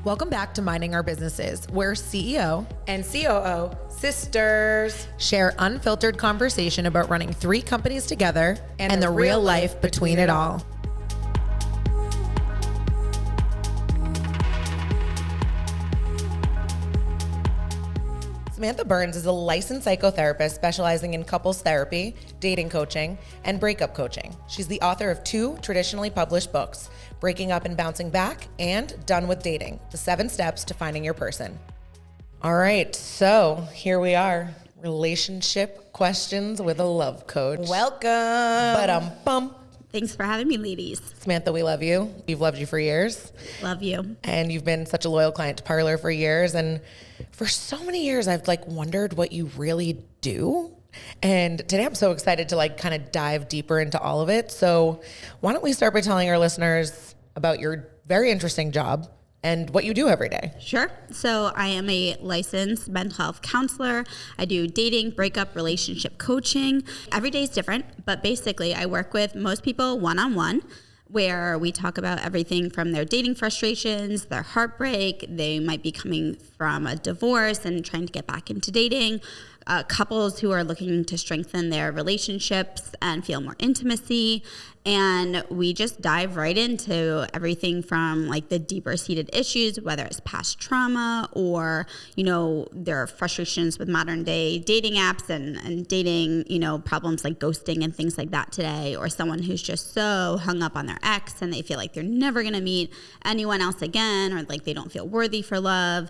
Welcome back to Minding Our Businesses, where CEO and COO sisters share unfiltered conversation about running 3 companies together and the real life between it all. Samantha Burns is a licensed psychotherapist specializing in couples therapy, dating coaching, and breakup coaching. She's the author of 2 traditionally published books, Breaking Up and Bouncing Back and Done with Dating, The 7 Steps to Finding Your Person. All right, so here we are. Relationship questions with a love coach. Welcome. Thanks for having me, ladies. Samantha, we love you. We've loved you for years. Love you. And you've been such a loyal client to Parlor for years. And for so many years, I've wondered what you really do. And today I'm so excited to kind of dive deeper into all of it. So why don't we start by telling our listeners about your very interesting job and what you do every day. Sure. So I am a licensed mental health counselor. I do dating, breakup, relationship coaching. Every day is different, but basically I work with most people one-on-one, where we talk about everything from their dating frustrations, their heartbreak. They might be coming from a divorce and trying to get back into dating. Couples who are looking to strengthen their relationships and feel more intimacy. And we just dive right into everything from the deeper seated issues, whether it's past trauma or, their frustrations with modern day dating apps and dating, problems like ghosting and things like that today, or someone who's just so hung up on their ex and they feel like they're never going to meet anyone else again, or they don't feel worthy for love,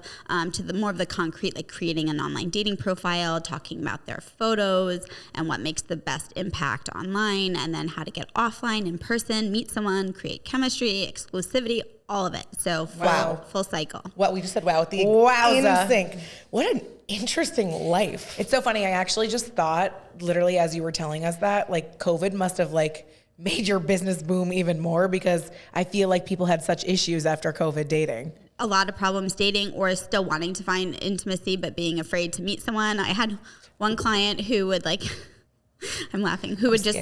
to the more of the concrete, creating an online dating profile, talking about their photos and what makes the best impact online, and then how to get offline, in person, meet someone, create chemistry, exclusivity, all of it. So full cycle. Well, we just said wow with the in sync. What an interesting life. It's so funny. I actually just thought, literally as you were telling us that, COVID must have made your business boom even more, because I feel like people had such issues after COVID dating. A lot of problems dating or still wanting to find intimacy but being afraid to meet someone. I had one client who would I'm laughing, who would just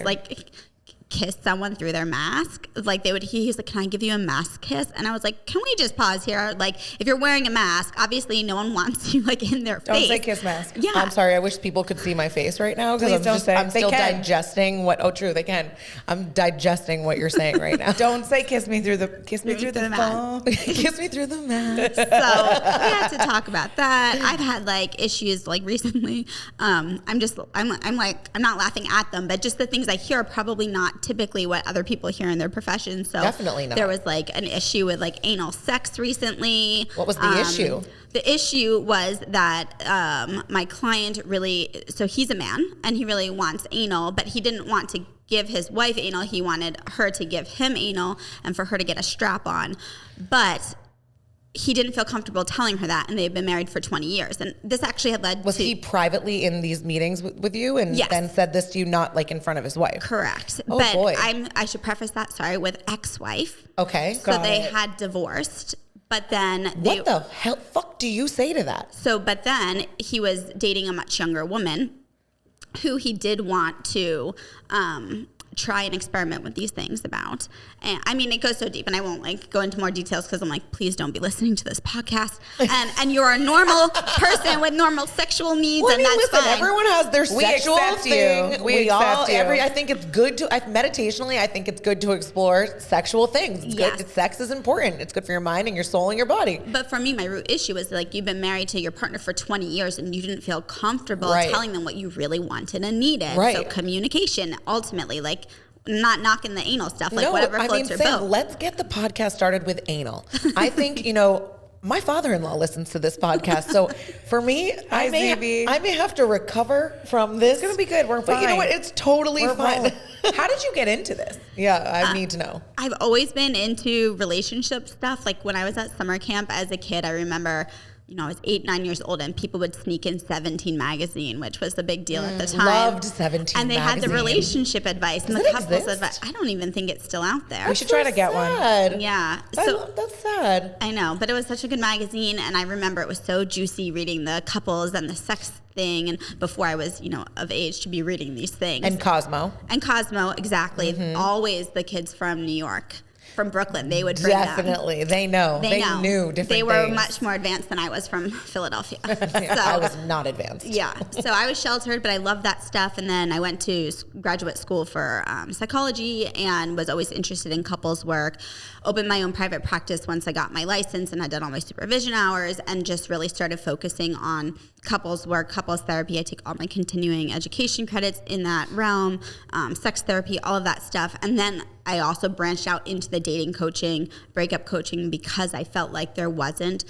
kiss someone through their mask. He's like, can I give you a mask kiss? And I was like, can we just pause here? If you're wearing a mask, obviously no one wants you in their face. Don't say kiss mask. Yeah. I'm sorry. I wish people could see my face right now, because I'm still digesting they can. I'm digesting what you're saying right now. Don't say kiss me through the phone. Kiss me through the mask. So we had to talk about that. I've had issues recently. I'm not laughing at them, but just the things I hear are probably not typically what other people hear in their profession. So definitely not. There was an issue with anal sex recently. What was the issue? The issue was that my client so he's a man and he really wants anal, but he didn't want to give his wife anal. He wanted her to give him anal and for her to get a strap on. But he didn't feel comfortable telling her that, and they've been married for 20 years. And this actually had led Was he privately in these meetings with you and then said this to you, not in front of his wife? Correct. Oh, but boy. I should preface that, with ex-wife. Okay. So they had divorced, but then what the hell fuck do you say to that? So, but then he was dating a much younger woman who he did want to try and experiment with these things about. And I mean, it goes so deep, and I won't go into more details because I'm please don't be listening to this podcast. And you're a normal person with normal sexual needs, and that's fine. Everyone has their sexual thing. We accept you. I think it's good to, meditationally, I think it's good to explore sexual things. It's good. Sex is important. It's good for your mind and your soul and your body. But for me, my root issue is you've been married to your partner for 20 years and you didn't feel comfortable telling them what you really wanted and needed. Right. So communication, ultimately, not knocking the anal stuff, whatever floats your boat. Let's get the podcast started with anal. I think, my father-in-law listens to this podcast, so for me, I may have to recover from this. It's going to be good. We're fine. But you know what? It's totally fine. How did you get into this? Yeah, I need to know. I've always been into relationship stuff. When I was at summer camp as a kid, I remember I was 8, 9 years old, and people would sneak in 17 magazine, which was the big deal at the time. Loved 17 And they magazine. had the relationship advice and the couples advice. I don't even think it's still out there. We should try to get one. Yeah. That's sad. I know, but it was such a good magazine, and I remember it was so juicy reading the couples and the sex thing, and before I was, of age to be reading these things. And Cosmo. And Cosmo, exactly. Always the kids from New York. from Brooklyn. They would bring Definitely. them. They know. They knew different They were things. much more advanced than I was from Philadelphia. I was not advanced. Yeah. So I was sheltered, but I loved that stuff. And then I went to graduate school for psychology and was always interested in couples work. Opened my own private practice once I got my license and had done all my supervision hours, and just really started focusing on couples work, couples therapy. I take all my continuing education credits in that realm, sex therapy, all of that stuff. And then I also branched out into the dating coaching, breakup coaching, because I felt like there wasn't,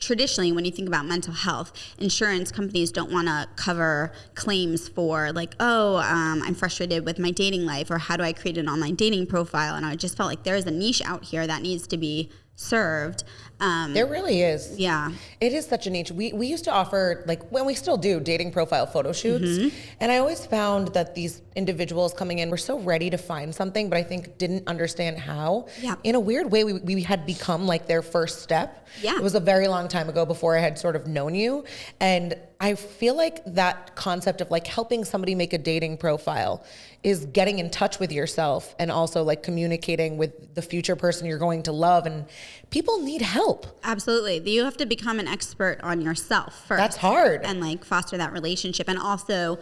traditionally, when you think about mental health, insurance companies don't want to cover claims for I'm frustrated with my dating life, or how do I create an online dating profile? And I just felt like there is a niche out here that needs to be served. There really is. Yeah. It is such a niche. We used to offer, when we still do, dating profile photo shoots. Mm-hmm. And I always found that these individuals coming in were so ready to find something, but I think didn't understand how. Yeah. In a weird way, we had become like their first step. Yeah. It was a very long time ago before I had sort of known you. And I feel like that concept of helping somebody make a dating profile is getting in touch with yourself, and also communicating with the future person you're going to love. And people need help. Absolutely. You have to become an expert on yourself first. That's hard. And foster that relationship, and also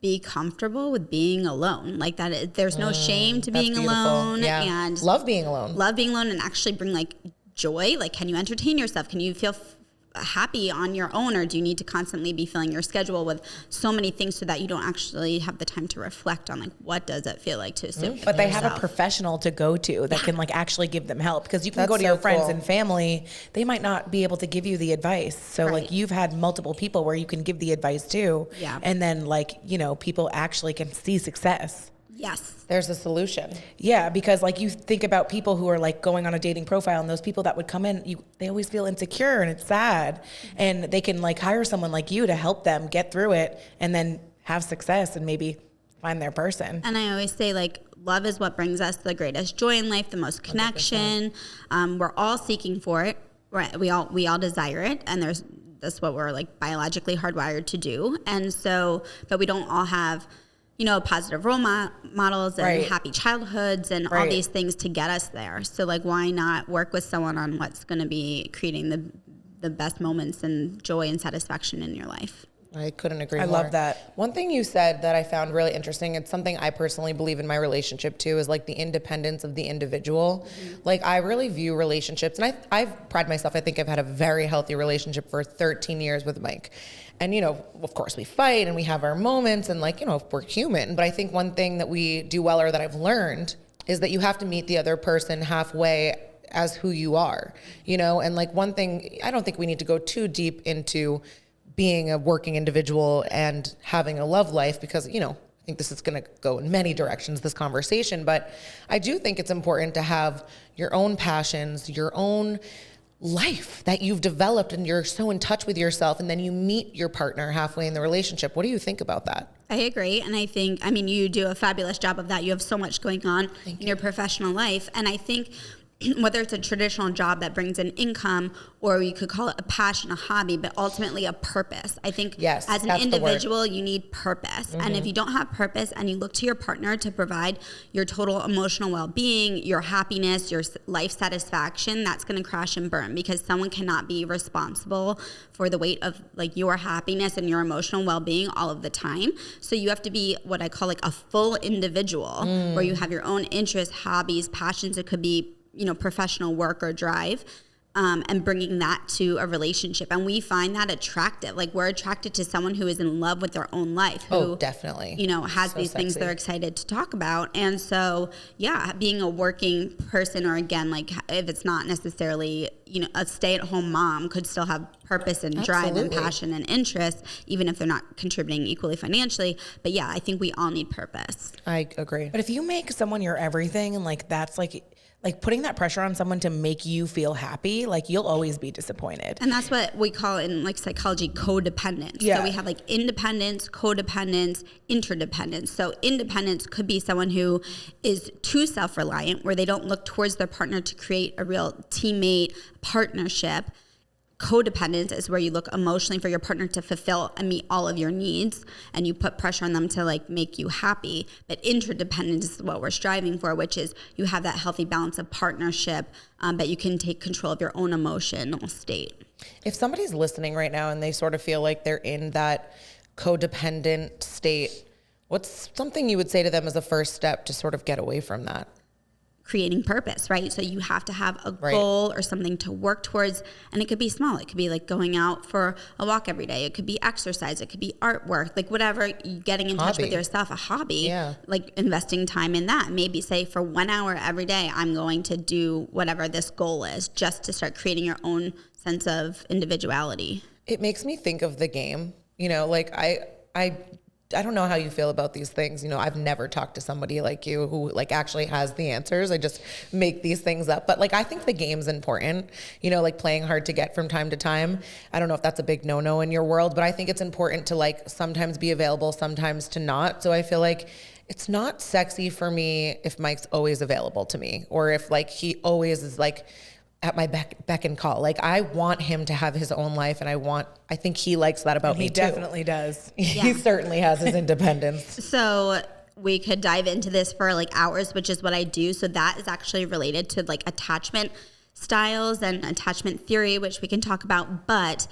be comfortable with being alone. There's no shame to being beautiful. alone. Yeah. And love being alone. Love being alone, and actually bring joy. Can you entertain yourself? Can you feel happy on your own, or do you need to constantly be filling your schedule with so many things so that you don't actually have the time to reflect on what does it feel like to sit But they have a professional to go to that can actually give them help, because you can go to your friends and family, they might not be able to give you the advice. So Right. you've had multiple people where you can give the advice to, Yeah. and then people actually can see success. Yes. There's a solution. Yeah, because you think about people who are going on a dating profile, and those people that would come in, they always feel insecure, and it's sad. And they can hire someone like you to help them get through it, and then have success and maybe find their person. And I always say love is what brings us the greatest joy in life, the most connection. We're all seeking for it. Right? We all desire it, and that's what we're biologically hardwired to do. And so, but we don't all have positive role models and Right. happy childhoods and all Right. these things to get us there. So why not work with someone on what's going to be creating the best moments and joy and satisfaction in your life? I couldn't agree I more. love that. One thing you said that I found really interesting, it's something I personally believe in my relationship too, is the independence of the individual. Mm-hmm. I really view relationships, and I've pride myself, I think I've had a very healthy relationship for 13 years with Mike. And, of course we fight and we have our moments, and we're human. But I think one thing that we do well, or that I've learned, is that you have to meet the other person halfway as who you are, and one thing, I don't think we need to go too deep into being a working individual and having a love life, because, I think this is going to go in many directions, this conversation, but I do think it's important to have your own passions, your own life that you've developed, and you're so in touch with yourself, and then you meet your partner halfway in the relationship. What do you think about that? I agree. And I think, you do a fabulous job of that. You have so much going on in your professional life. And I think whether it's a traditional job that brings in income, or you could call it a passion, a hobby, but ultimately a purpose. I think as an individual, you need purpose. Mm-hmm. And if you don't have purpose and you look to your partner to provide your total emotional well-being, your happiness, your life satisfaction, that's going to crash and burn, because someone cannot be responsible for the weight of your happiness and your emotional well-being all of the time. So you have to be what I call a full individual, where you have your own interests, hobbies, passions. It could be professional work or drive, and bringing that to a relationship. And we find that attractive. We're attracted to someone who is in love with their own life, who, definitely, has these things they're excited to talk about. And so, being a working person, or again, if it's not necessarily, a stay-at-home mom, could still have purpose and drive and passion and interest, even if they're not contributing equally financially. But I think we all need purpose. I agree. But if you make someone your everything, and that's putting that pressure on someone to make you feel happy, you'll always be disappointed. And that's what we call in psychology codependence. Yeah. So we have independence, codependence, interdependence. So independence could be someone who is too self-reliant, where they don't look towards their partner to create a real teammate partnership. Codependence is where you look emotionally for your partner to fulfill and meet all of your needs, and you put pressure on them to like make you happy. But interdependence is what we're striving for, which is you have that healthy balance of partnership, but you can take control of your own emotional state. If somebody's listening right now and they sort of feel like they're in that codependent state, what's something you would say to them as a first step to sort of get away from that? Creating purpose, right? So you have to have a goal or something to work towards, and it could be small. It could be like going out for a walk every day. It could be exercise. It could be artwork, like whatever, getting in touch with yourself, a hobby, like investing time in that. Maybe say for 1 hour every day, I'm going to do whatever this goal is, just to start creating your own sense of individuality. It makes me think of the game, you know, like I don't know how you feel about these things. You know, I've never talked to somebody like you who like actually has the answers. I just make these things up. But like, I think the game's important, you know, like playing hard to get from time to time. I don't know if that's a big no-no in your world, but I think it's important to like sometimes be available, sometimes to not. So I feel like it's not sexy for me if Mike's always available to me, or if like he always is like at my beck and call. Like I want him to have his own life, and I think he likes that about me too. He definitely does. He certainly has his independence. So we could dive into this for like hours, which is what I do. So that is actually related to like attachment styles and attachment theory, which we can talk about. But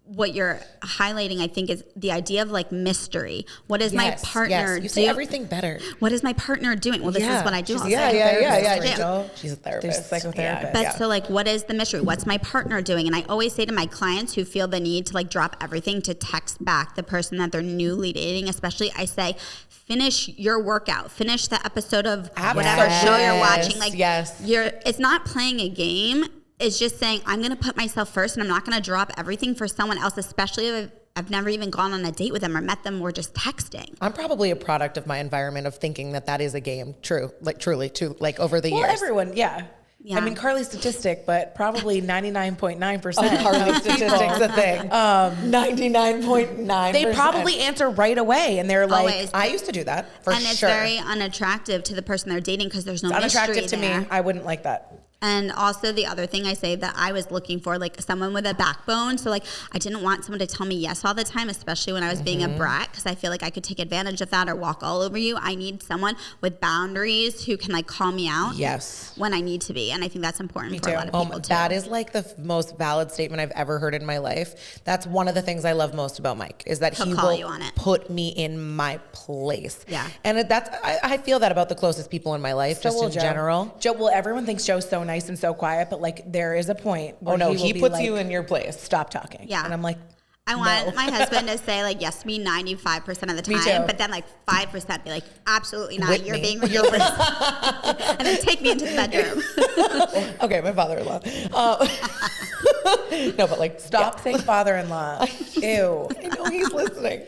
what you're highlighting, I think, is the idea of like mystery. What is my partner You say everything better. What is my partner doing? Well, this is what I do. She's a therapist. She's a psychotherapist. But so like, what is the mystery? What's my partner doing? And I always say to my clients who feel the need to like drop everything to text back the person that they're newly dating, especially, I say, finish your workout, finish the episode of whatever show you're watching. Like, it's not playing a game. It's just saying, I'm going to put myself first, and I'm not going to drop everything for someone else, especially if I've never even gone on a date with them or met them. We're just texting. I'm probably a product of my environment of thinking that is a game. True. Like truly too, like over the years. Well, everyone. Yeah. I mean, Carly's statistic, but probably 99.9% Carly's statistic's a thing. 99.9%. They probably answer right away, and they're like, Always. I used to do that for sure. And it's very unattractive to the person they're dating because there's no mystery unattractive to there. me. I wouldn't like that. And also the other thing I say that I was looking for, like someone with a backbone. So like, I didn't want someone to tell me yes all the time, especially when I was being a brat, because I feel like I could take advantage of that or walk all over you. I need someone with boundaries who can like call me out when I need to be. And I think that's important for a lot of people too. That is like the most valid statement I've ever heard in my life. That's one of the things I love most about Mike, is that he will put me in my place. Yeah. And I feel that about the closest people in my life, just in general. Joe, well, everyone thinks Joe's so nice and so quiet, but like there is a point where he puts you in your place. Stop talking. Yeah. And I'm like, I want my husband to say like yes to me 95% of the time, but then like 5% be like, absolutely not. You're being ridiculous. And then take me into the bedroom. Okay, my father-in-law. No, but like stop saying father-in-law. Ew. I know he's listening.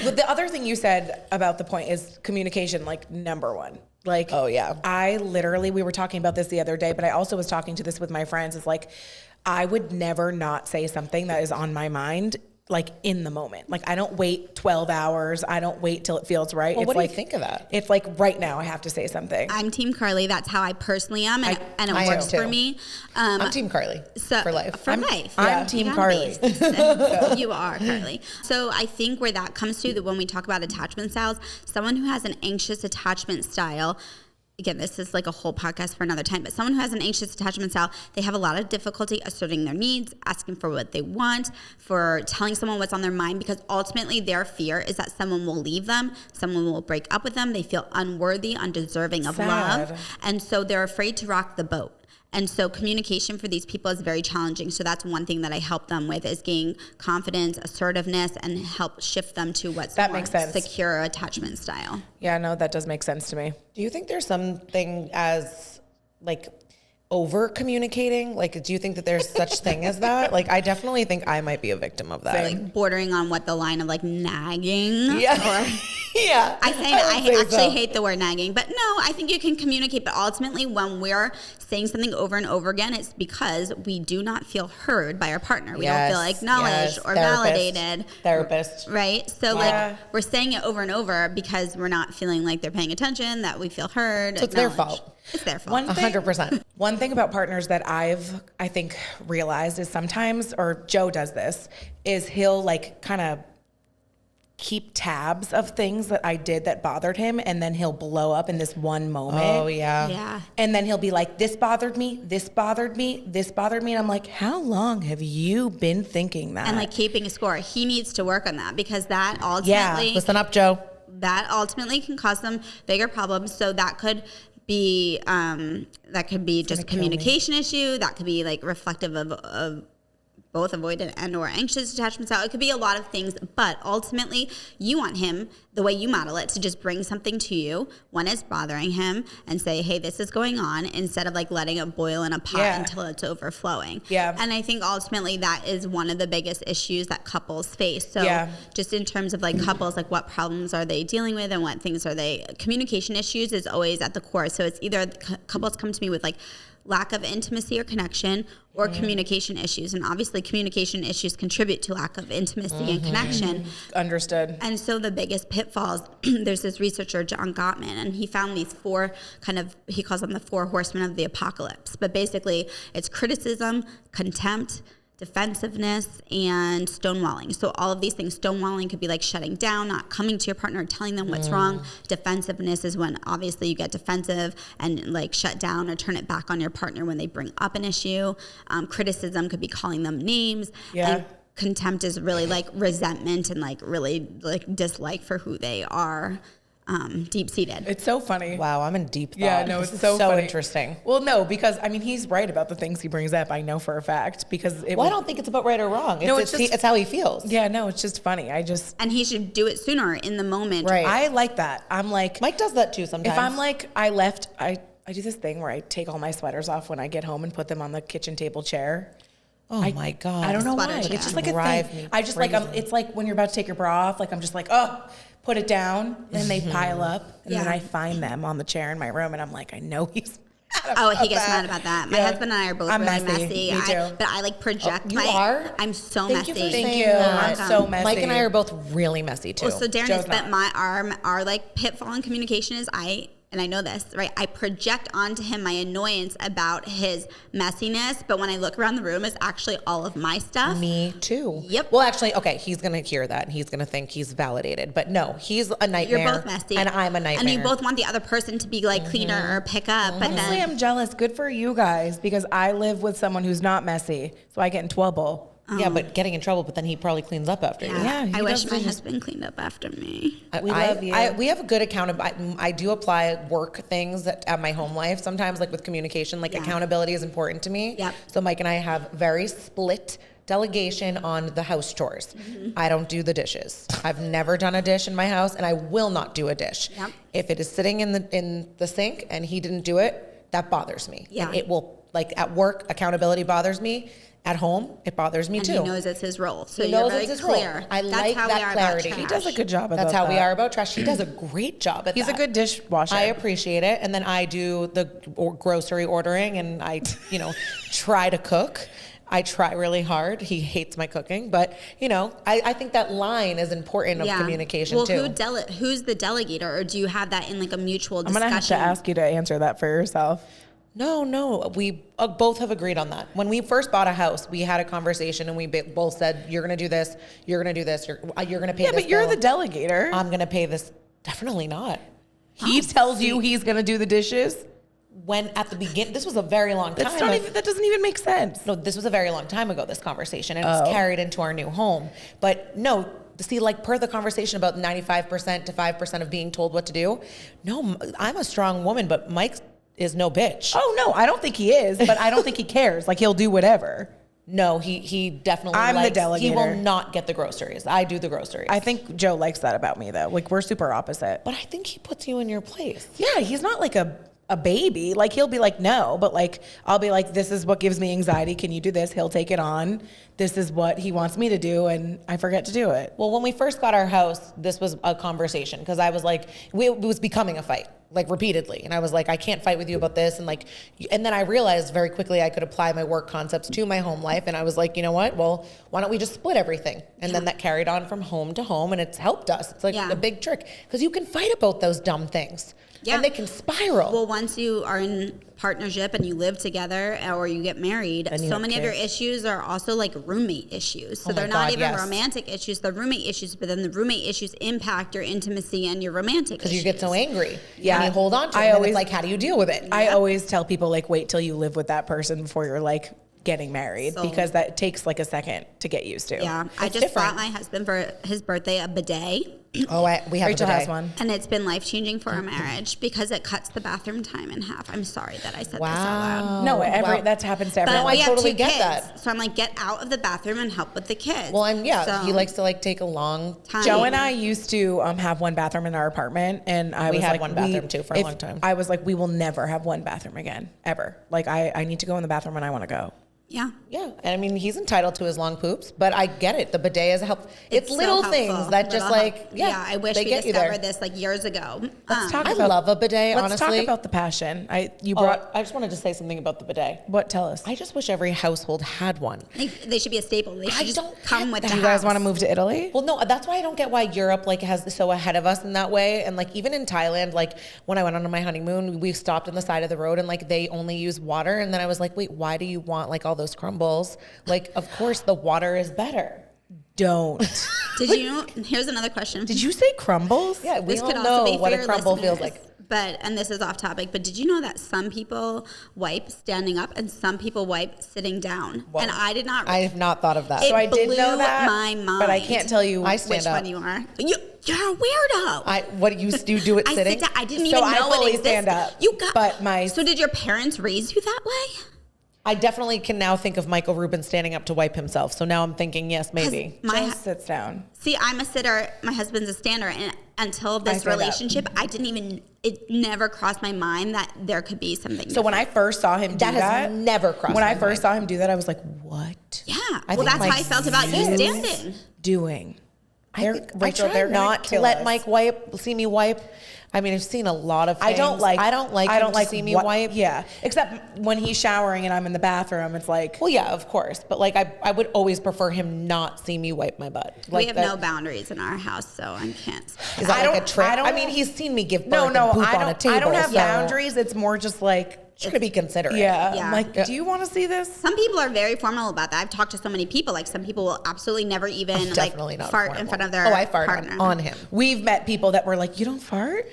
But the other thing you said about the point is communication, like number one. Like, we were talking about this the other day, but I also was talking to this with my friends, is like, I would never not say something that is on my mind, like in the moment. Like I don't wait 12 hours. I don't wait till it feels right. Well, it's what like, do you think of that? It's like right now I have to say something. I'm Team Carly. That's how I personally am, and it works for me. I'm Team Carly for life. I'm Team Carly. You are Carly. So I think where that comes to, that when we talk about attachment styles, someone who has an anxious attachment style, again, this is like a whole podcast for another time, but someone who has an anxious attachment style, they have a lot of difficulty asserting their needs, asking for what they want, for telling someone what's on their mind, because ultimately their fear is that someone will leave them, someone will break up with them, they feel unworthy, undeserving of love, and so they're afraid to rock the boat. And so communication for these people is very challenging. So that's one thing that I help them with, is gain confidence, assertiveness, and help shift them to what's more secure attachment style. Yeah, no, that does make sense to me. Do you think there's something as like over communicating? Like, do you think that there's such thing as that? Like, I definitely think I might be a victim of that. Like bordering on what the line of like nagging. Yeah. Or, yeah. I actually hate the word nagging, but no, I think you can communicate. But ultimately, when we're saying something over and over again, it's because we do not feel heard by our partner. We don't feel acknowledged or validated. Therapist. Right? So like we're saying it over and over because we're not feeling like they're paying attention, that we feel heard. So it's their fault. It's their fault. 100%. One thing about partners that I think realized is sometimes, or Joe does this, is he'll like kind of keep tabs of things that I did that bothered him, and then he'll blow up in this one moment. Oh, yeah. Yeah. And then he'll be like, this bothered me, this bothered me, this bothered me. And I'm like, how long have you been thinking that? And like keeping a score. He needs to work on that because that ultimately, Listen up, Joe. that ultimately can cause some bigger problems. So that could be just a communication issue. That could be like reflective of both avoidant and or anxious attachment style. It could be a lot of things, but ultimately you want him, the way you model it, to just bring something to you when it's bothering him and say, hey, this is going on, instead of like letting it boil in a pot until it's overflowing. Yeah. And I think ultimately that is one of the biggest issues that couples face. So just in terms of like couples, like what problems are they dealing with and what things are they, communication issues is always at the core. So it's either couples come to me with like lack of intimacy or connection, or communication issues. And obviously communication issues contribute to lack of intimacy and connection. Understood. And so the biggest pitfalls, there's this researcher, John Gottman, and he found these four he calls them the 4 horsemen of the apocalypse. But basically it's criticism, contempt, defensiveness, and stonewalling. So all of these things, stonewalling could be like shutting down, not coming to your partner, telling them what's wrong. Defensiveness is when obviously you get defensive and like shut down or turn it back on your partner when they bring up an issue. Criticism could be calling them names. And contempt is really like resentment and like really like dislike for who they are. Deep-seated. It's so funny. Wow, I'm in deep thought. Yeah, no, it's This is so funny. interesting. Well, no, because I mean, he's right about the things he brings up. I know for a fact because I don't think it's about right or wrong. It's how he feels. Yeah, no, it's just funny. And he should do it sooner in the moment. Right. I like that. I'm like, Mike does that too sometimes. if I'm like, I do this thing where I take all my sweaters off when I get home and put them on the kitchen table chair. Oh my God. I don't know why. Sweater chair. It's just like a Drive thing. me I just like, crazy. it's like when you're about to take your bra off, like I'm just like, oh, put it down. And they pile up. And then I find them on the chair in my room and I'm like, I know he's he gets mad about that. My husband and I are both really messy. Me too. But I like project you are? I'm so Thank messy. you for Thank saying you. that. I'm so messy. Mike and I are both really messy too. Well, so Darren Joe's has spent not. our like pitfall in communication is and I know this, right? I project onto him my annoyance about his messiness, but when I look around the room, it's actually all of my stuff. Me too. Yep. Well, actually, okay, he's going to hear that and he's going to think he's validated. But no, he's a nightmare. You're both messy. And I'm a nightmare. And you both want the other person to be like cleaner or pick up. But Honestly, then I'm jealous. Good for you guys because I live with someone who's not messy, so I get in trouble. Yeah, but getting in trouble, but then he probably cleans up after you. Yeah, he I wish does my things. husband cleaned up after me. We love you. We have a good accountability. I do apply work things at my home life sometimes, like with communication. Like accountability is important to me. Yep. So Mike and I have very split delegation on the house chores. I don't do the dishes. I've never done a dish in my house, and I will not do a dish. Yep. If it is sitting in the sink and he didn't do it, that bothers me. Yeah. And it will, like at work, accountability bothers me. At home, it bothers me And too. he knows it's his role. So He you're knows very it's his clear. role. I That's like how that we are clarity. about He trash. does a good job about That's how we that. are about trash. He does a great job at He's that. a good dishwasher. I appreciate it. And then I do the grocery ordering and I, try to cook. I try really hard. He hates my cooking, but I think that line is important of communication well, too. who's the delegator, or do you have that in like a mutual I'm discussion? gonna have to ask you to answer that for yourself. No, we both have agreed on that. When we first bought a house, we had a conversation and we both said, you're going to do this, you're going to do this, you're going to pay this. Yeah, but you're bill. the delegator. I'm going to pay this. Definitely not. He tells you he's gonna do the dishes. When at the beginning, this was a very long time. That doesn't even make sense. No, this was a very long time ago, this conversation, and it was carried into our new home. But no, see, like per the conversation about 95% to 5% of being told what to do, no, I'm a strong woman, but Mike is no bitch. Oh no, I don't think he is, but I don't think he cares. Like he'll do whatever. No, he definitely I'm the delegator. He will not get the groceries. I do the groceries. I think Joe likes that about me though. Like we're super opposite. But I think he puts you in your place. Yeah, he's not like a baby. Like he'll be like, no, but like I'll be like, this is what gives me anxiety. Can you do this? He'll take it on. This is what he wants me to do, and I forget to do it. Well, when we first got our house, this was a conversation because I was like, it was becoming a fight, like repeatedly. And I was like, I can't fight with you about this. And then I realized very quickly I could apply my work concepts to my home life. And I was like, you know what? Well, why don't we just split everything? And then that carried on from home to home, and it's helped us. It's like a big trick because you can fight about those dumb things. Yeah. And they can spiral. Well, once you are in partnership and you live together or you get married, you so have many of your kids. issues are also like roommate issues. So Oh my they're not God, even yes. romantic issues, they're roommate issues, but then the roommate issues impact your intimacy and your romantic issues. Because you get so angry. Yeah. And you hold on to it. I And always- it's like, how do you deal with it? I always tell people like wait till you live with that person before you're like getting married, because that takes like a second to get used to. Yeah, I It's just bought different. my husband for his birthday a bidet. Oh, we have Rachel a bidet. has one. And it's been life-changing for our marriage because it cuts the bathroom time in half. I'm sorry that I said this out loud. No, Wow. that happens to But everyone. I we have totally two get kids, that. so I'm like, get out of the bathroom and help with the kids. Well, and yeah, So, he likes to like take a long time. Joe and I used to have one bathroom in our apartment, and We was had like, one bathroom too for a long time. I was like, we will never have one bathroom again, ever. Like, I need to go in the bathroom when I want to go. Yeah. Yeah, and I mean, he's entitled to his long poops, but I get it. The bidet is a help. It's so little helpful. things that just Little like, help. yeah, I wish they we get you there. discovered this like years ago. Let's talk I about, love a bidet, let's honestly. talk about the passion. You Oh, brought, I just wanted to say something about the bidet. what, tell us. I just wish every household had one. They should be a staple. They should I just don't come get with that. the Do you guys house. want to move to Italy? Well, no, that's why I don't get why Europe like has so ahead of us in that way. And like even in Thailand, like when I went on my honeymoon, we stopped on the side of the road and like they only use water. And then I was like, wait, why do you want like all those crumbles? Like, of course, the water is better. Don't. Did you know? Here's another question. Did you say crumbles? Yeah, we This all could also know be for what a your crumble feels listeners, like. But, and this is off topic, but did you know that some people wipe standing up and some people wipe sitting down? Whoa. And I did not. I have not thought of that. It So I did blew know that, my mind. but I can't tell you. I stand which up. one you are. You're a weirdo. What you do it I sitting? sit down. I didn't So even I know fully it existed. stand up, You got. but my- So did your parents raise you that way? I definitely can now think of Michael Rubin standing up to wipe himself. So now I'm thinking, yes, maybe. My Joe sits down. See, I'm a sitter. My husband's a stander, and until this stand up. relationship, I didn't even. It never crossed my mind that there could be something. So when I first saw him do That has that, never crossed When my I first mind. saw him do that, I was like, "What? yeah, I well, think that's my how I felt about you kids- standing. Doing?" I Rachel, try they're gonna not to kill let us. Mike see me wipe. I mean, I've seen a lot of things. I don't like him to see me wipe. Yeah, except when he's showering and I'm in the bathroom, it's like, Well, yeah, of course. But like, I would always prefer him not see me wipe my butt. We Like have that- no boundaries in our house, so I can't. Is that I like a don't- trick? I don't- I mean, he's seen me give birth no, and poop I on a table. don't have so boundaries. It's more just like, She's gonna be considerate. yeah, Yeah. I'm like, Yeah. do you want to see this? Some people are very formal about that. I've talked to so many people. Like some people will absolutely never even like Definitely not fart in formal. front of their Oh, I fart partner. on him. We've met people that were like, you don't fart?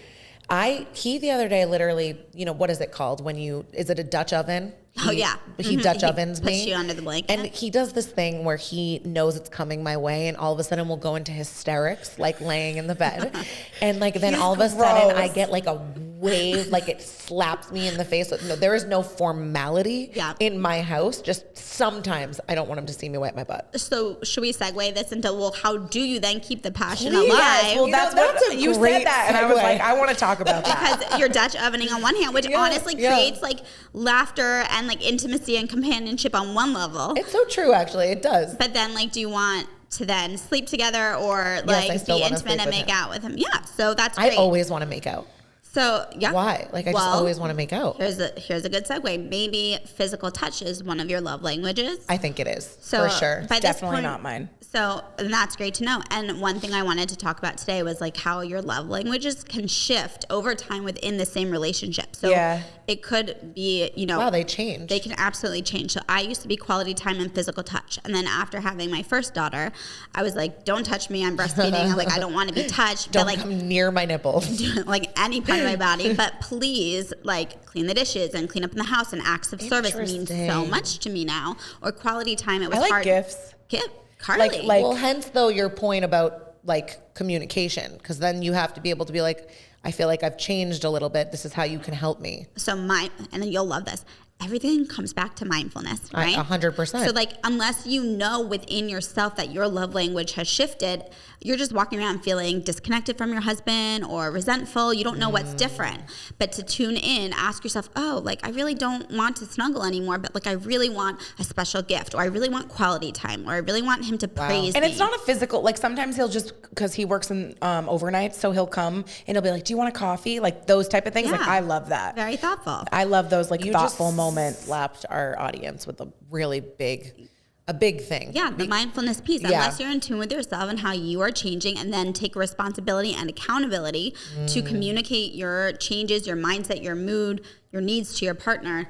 He the other day literally, what is it called when is it a Dutch oven? Oh, yeah. He Mhm. Dutch He ovens puts me. you under the blanket. And he does this thing where he knows it's coming my way and all of a sudden we'll go into hysterics, like laying in the bed. And like then He's all of a sudden I gross. get like a wave, like it slaps me in the face. No, there is no formality Yeah. in my house. Just sometimes I don't want him to see me wipe my butt. So should we segue this into, well, how do you then keep the passion Please. alive? Yes, well, That's that's what a you great said that, and I was segue. like, I want to talk about that. Because you're Dutch ovening on one hand, which Yeah, honestly yeah. creates like laughter and like intimacy and companionship on one level. It's so true, actually. It does. But then, like, do you want to then sleep together or I like still be wanna intimate sleep and with make him. out with him? Yeah, so that's I great. always want to make out. So yeah. Why? Like I just Well, always want to make out. Here's a good segue. Maybe physical touch is one of your love languages. I think it is So for sure. by this Definitely point- not mine. So and that's great to know. And one thing I wanted to talk about today was like how your love languages can shift over time within the same relationship. So Yeah. it could be, Wow, they change. They can absolutely change. So I used to be quality time and physical touch. And then after having my first daughter, I was like, don't touch me. I'm breastfeeding. I'm like, I don't want to be touched. Don't but like come near my nipples. like any part of my body, but please like clean the dishes and clean up in the house, and acts of service means so Interesting. much to me now. Or quality time, it was I like hard. gifts. Carly. Like- Well, hence though your point about like communication, because then you have to be able to be like, I feel like I've changed a little bit. This is how you can help me. so and then you'll love this. Everything comes back to mindfulness, right? 100%. So like, unless you know within yourself that your love language has shifted, you're just walking around feeling disconnected from your husband or resentful. You don't know what's different. But to tune in, ask yourself, oh, like I really don't want to snuggle anymore, but like I really want a special gift, or I really want quality time, or I really want him to praise And me. it's not a physical, like sometimes he'll just, because he works in overnight, so he'll come and he'll be like, do you want a coffee? Like those type of things. Like Yeah. I love that. Very thoughtful. I love those like you thoughtful just moments. slapped our audience with a really big a big thing. Yeah, the mindfulness piece. Unless you're in tune with yourself and how you are changing, and then take responsibility and accountability to communicate your changes, your mindset, your mood, your needs to your partner.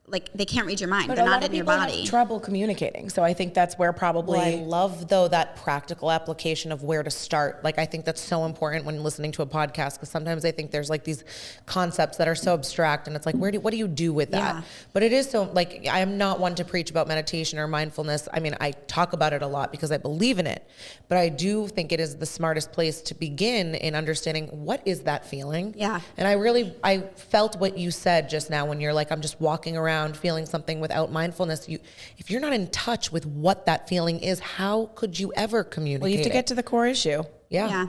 Like, they can't read your mind. But they're a not lot of in your people body. have trouble communicating. So I think that's where probably. Well, I love, though, that practical application of where to start. Like, I think that's so important when listening to a podcast, because sometimes I think there's like these concepts that are so abstract, and it's like, what do you do with that? Yeah. But it is so, like, I am not one to preach about meditation or mindfulness. I mean, I talk about it a lot because I believe in it, but I do think it is the smartest place to begin in understanding what is that feeling. Yeah. And I felt what you said just now when you're like, I'm just walking around feeling something without mindfulness. If you're not in touch with what that feeling is, how could you ever communicate? Well, you have to it? get to the core issue. Yeah.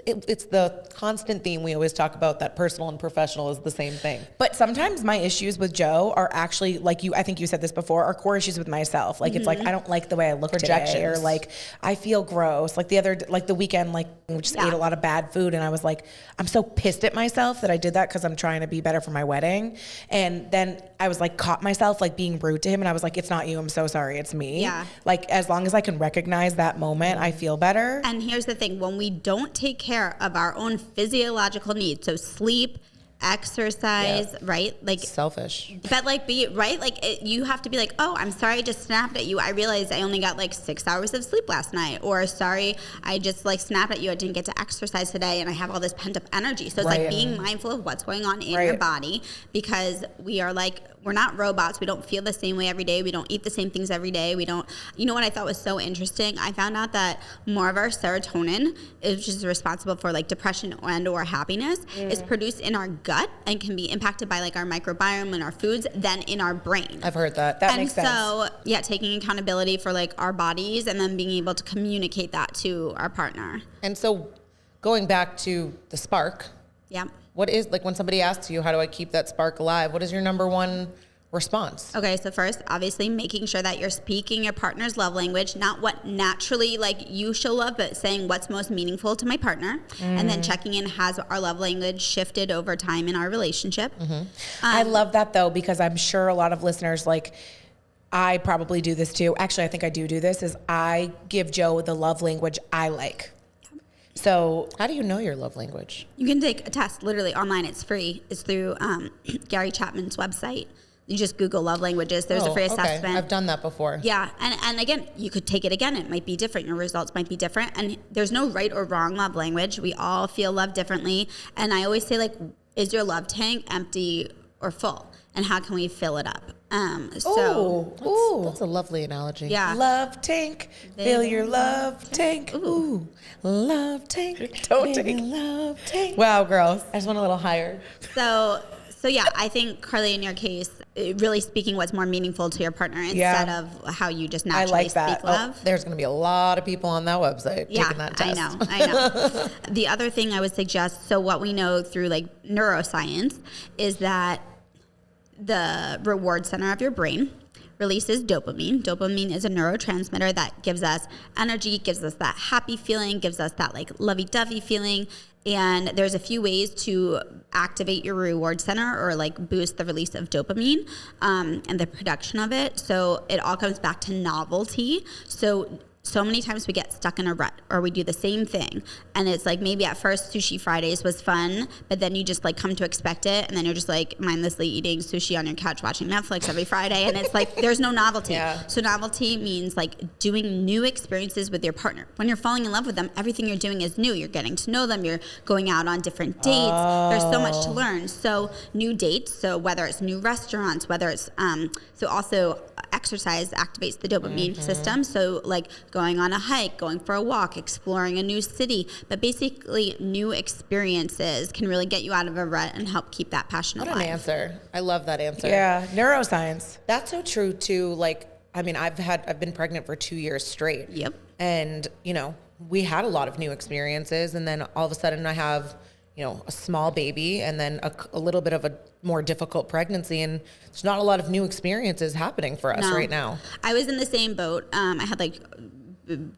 It's the constant theme we always talk about, that personal and professional is the same thing. But sometimes my issues with Joe are actually, like I think you said this before, are core issues with myself. Like, it's like, I don't like the way I look today, or like, I feel gross. Like the weekend, like, we just ate a lot of bad food, and I was like, I'm so pissed at myself that I did that because I'm trying to be better for my wedding. And then I was like, caught myself like being rude to him, and I was like, it's not you, I'm so sorry, it's me. Yeah. Like, as long as I can recognize that moment, I feel better. And here's the thing, when we don't take care of our own physiological needs, so sleep, exercise, right? Like, Selfish. but like, you have to be like, oh, I'm sorry I just snapped at you. I realized I only got like 6 hours of sleep last night. Or sorry, I just like snapped at you. I didn't get to exercise today, and I have all this pent up energy. So it's like being mindful of what's going on in your body, because we are like, we're not robots. We don't feel the same way every day. We don't eat the same things every day. We don't, you know what I thought was so interesting? I found out that more of our serotonin, which is responsible for like depression and or happiness, is produced in our gut and can be impacted by like our microbiome and our foods than in our brain. I've heard that. That makes sense. And so, taking accountability for like our bodies, and then being able to communicate that to our partner. And so going back to the spark, Yeah. what is, like, when somebody asks you, how do I keep that spark alive? What is your number one response? Okay, so first, obviously, making sure that you're speaking your partner's love language, not what naturally like you show love, but saying what's most meaningful to my partner, and then checking in, has our love language shifted over time in our relationship? I love that, though, because I'm sure a lot of listeners, like, I probably do this too. Actually, I think I do this, is I give Joe the love language I like. So How do you know your love language? You can take a test literally online. It's free. It's through Gary Chapman's website. You just Google love languages. There's a free assessment. I've done that before. Yeah, and again, you could take it again. It might be different. Your results might be different. And there's no right or wrong love language. We all feel love differently. And I always say, like, is your love tank empty or full? And how can we fill it up? That's a lovely analogy. Yeah. love tank, fill your love tank. Ooh, love tank. Don't baby, take- love tank. Wow, girls. I just went a little higher. So yeah, I think, Carly, in your case, really speaking what's more meaningful to your partner instead of how you just naturally like that. speak love. There's going to be a lot of people on that website taking that test. I know. The other thing I would suggest, so what we know through like neuroscience is that the reward center of your brain releases dopamine. Dopamine is a neurotransmitter that gives us energy, gives us that happy feeling, gives us that like lovey-dovey feeling. And there's a few ways to activate your reward center or like boost the release of dopamine and the production of it. So it all comes back to novelty. So many times we get stuck in a rut, or we do the same thing. And it's like, maybe at first Sushi Fridays was fun, but then you just like come to expect it. And then you're just like mindlessly eating sushi on your couch, watching Netflix every Friday. And it's like, there's no novelty. Yeah. So novelty means like doing new experiences with your partner. When you're falling in love with them, everything you're doing is new. You're getting to know them. You're going out on different dates. There's so much to learn. So new dates. So whether it's new restaurants, whether it's, so also exercise activates the dopamine system. So like going on a hike, going for a walk, exploring a new city, but basically new experiences can really get you out of a rut and help keep that passion alive. What an answer. I love that answer. Yeah, neuroscience. That's so true too. Like, I mean, I've been pregnant for 2 years straight. Yep. And, you know, we had a lot of new experiences, and then all of a sudden I have, you know, a small baby, and then a little bit of a more difficult pregnancy, and there's not a lot of new experiences happening for us right now. I was in the same boat. I had like,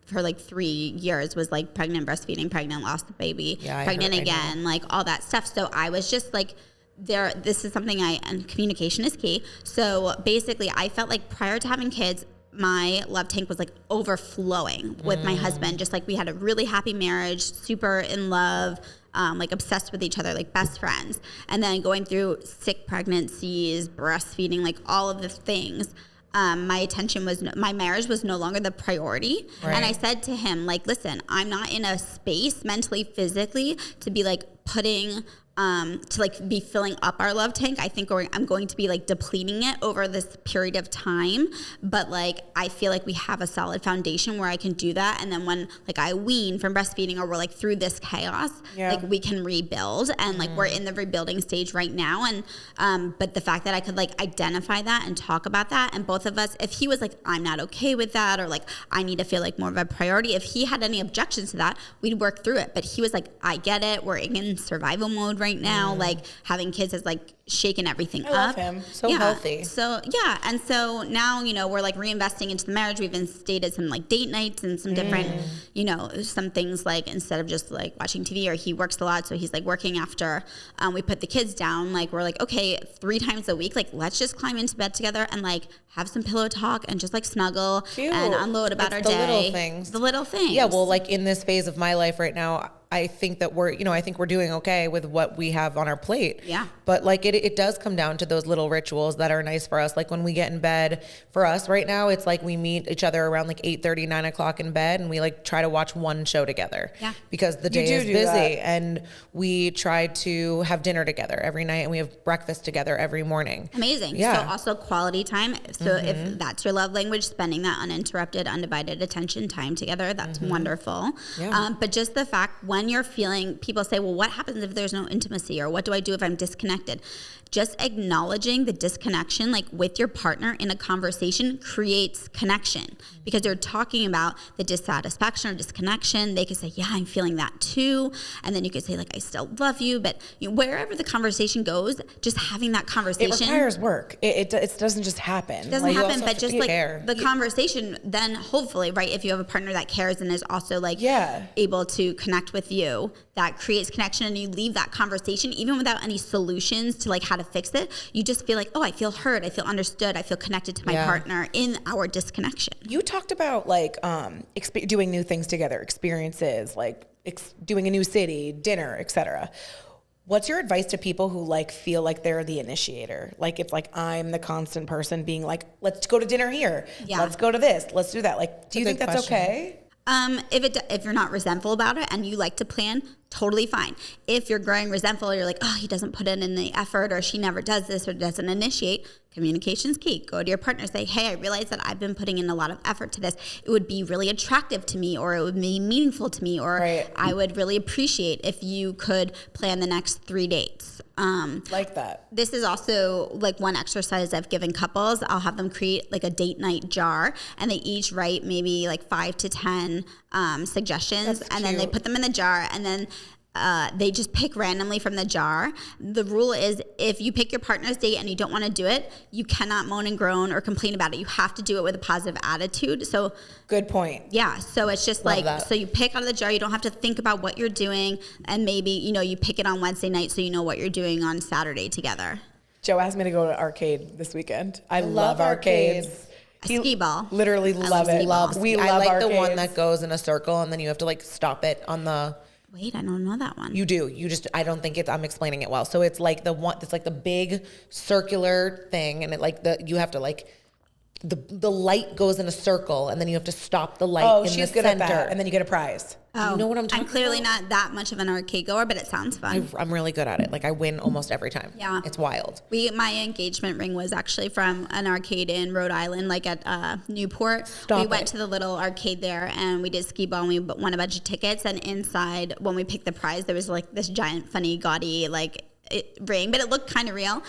for like 3 years was like pregnant, breastfeeding, pregnant, lost the baby, pregnant again, like all that stuff. So I was just like, this is something and communication is key. So basically I felt like prior to having kids, my love tank was like overflowing with my husband. Just like we had a really happy marriage, super in love, like obsessed with each other, like best friends. And then going through sick pregnancies, breastfeeding, like all of the things. My marriage was no longer the priority. Right. And I said to him, like, listen, I'm not in a space mentally, physically to be like putting, to like be filling up our love tank. I think I'm going to be like depleting it over this period of time. But like, I feel like we have a solid foundation where I can do that. And then when like I wean from breastfeeding or we're like through this chaos, like we can rebuild, and like we're in the rebuilding stage right now. And, but the fact that I could like identify that and talk about that, and both of us, if he was like, I'm not okay with that, or like, I need to feel like more of a priority, if he had any objections to that, we'd work through it. But he was like, I get it. We're in survival mode right now. Like having kids is like shaking everything up. I love him. So healthy. So yeah, and so now, you know, we're like reinvesting into the marriage. We've instated some like date nights and some different, you know, some things like instead of just like watching TV, or he works a lot, so he's like working after we put the kids down. Like we're like, okay, 3 times a week, like let's just climb into bed together and like have some pillow talk and just like snuggle and unload about our day. The little things. The little things. Yeah, well, like in this phase of my life right now, I think that I think we're doing okay with what we have on our plate. Yeah. But like it does come down to those little rituals that are nice for us. Like when we get in bed, for us right now, it's like we meet each other around like 8:30, 9 o'clock in bed, and we like try to watch one show together. Yeah. Because the day is busy, and we try to have dinner together every night, and we have breakfast together every morning. Amazing. Yeah. So also quality time. So if that's your love language, spending that uninterrupted, undivided attention time together, that's wonderful. Yeah. But just the fact when you're feeling, people say, well, what happens if there's no intimacy, or what do I do if I'm disconnected? Just acknowledging the disconnection, like with your partner in a conversation, creates connection, because they're talking about the dissatisfaction or disconnection. They could say, yeah, I'm feeling that too. And then you could say like, I still love you. But wherever the conversation goes, just having that conversation. It requires work. It doesn't just happen. It doesn't happen, but just like care. the conversation, then hopefully, right, if you have a partner that cares and is also like able to connect with you, that creates connection, and you leave that conversation even without any solutions to like how to fix it. You just feel like, oh, I feel heard, I feel understood, I feel connected to my partner in our disconnection. You talked about like doing new things together, experiences, like doing a new city, dinner, etc. What's your advice to people who like feel like they're the initiator? Like it's like I'm the constant person being like, let's go to dinner here. Yeah. Let's go to this. Let's do that. Like, do you think that's okay? If you're not resentful about it and you like to plan, totally fine. If you're growing resentful, you're like, oh, he doesn't put in the effort, or she never does this, or doesn't initiate, communication's key. Go to your partner, say, hey, I realize that I've been putting in a lot of effort to this. It would be really attractive to me, or it would be meaningful to me, or I would really appreciate if you could plan the next 3 dates. Like that. This is also like one exercise I've given couples. I'll have them create like a date night jar, and they each write maybe like 5 to 10 suggestions. That's and then they put them in the jar, and then they just pick randomly from the jar. The rule is if you pick your partner's date and you don't want to do it, you cannot moan and groan or complain about it. You have to do it with a positive attitude. So good point. Yeah. So it's just Love like, that. so you pick out of the jar. You don't have to think about what you're doing. And maybe, you know, you pick it on Wednesday night so you know what you're doing on Saturday together. Joe asked me to go to arcade this weekend. I love arcades. Skee ball. Literally love it. We love I like arcades. the one that goes in a circle, and then you have to like stop it on the. Wait, I don't know that one. You do. You just, I don't think I'm explaining it well. So it's like it's like the big circular thing, and it like you have to like, the light goes in a circle, and then you have to stop the light in the center. She's good at that. And then you get a prize. Oh, you know what I'm talking about? I'm clearly not that much of an arcade goer, but it sounds fun. I'm really good at it. Like I win almost every time. Yeah. It's wild. My engagement ring was actually from an arcade in Rhode Island, like at Newport. We went to the little arcade there, and we did skee ball, and we won a bunch of tickets. And inside, when we picked the prize, there was like this giant, funny, gaudy, like ring, but it looked kind of real.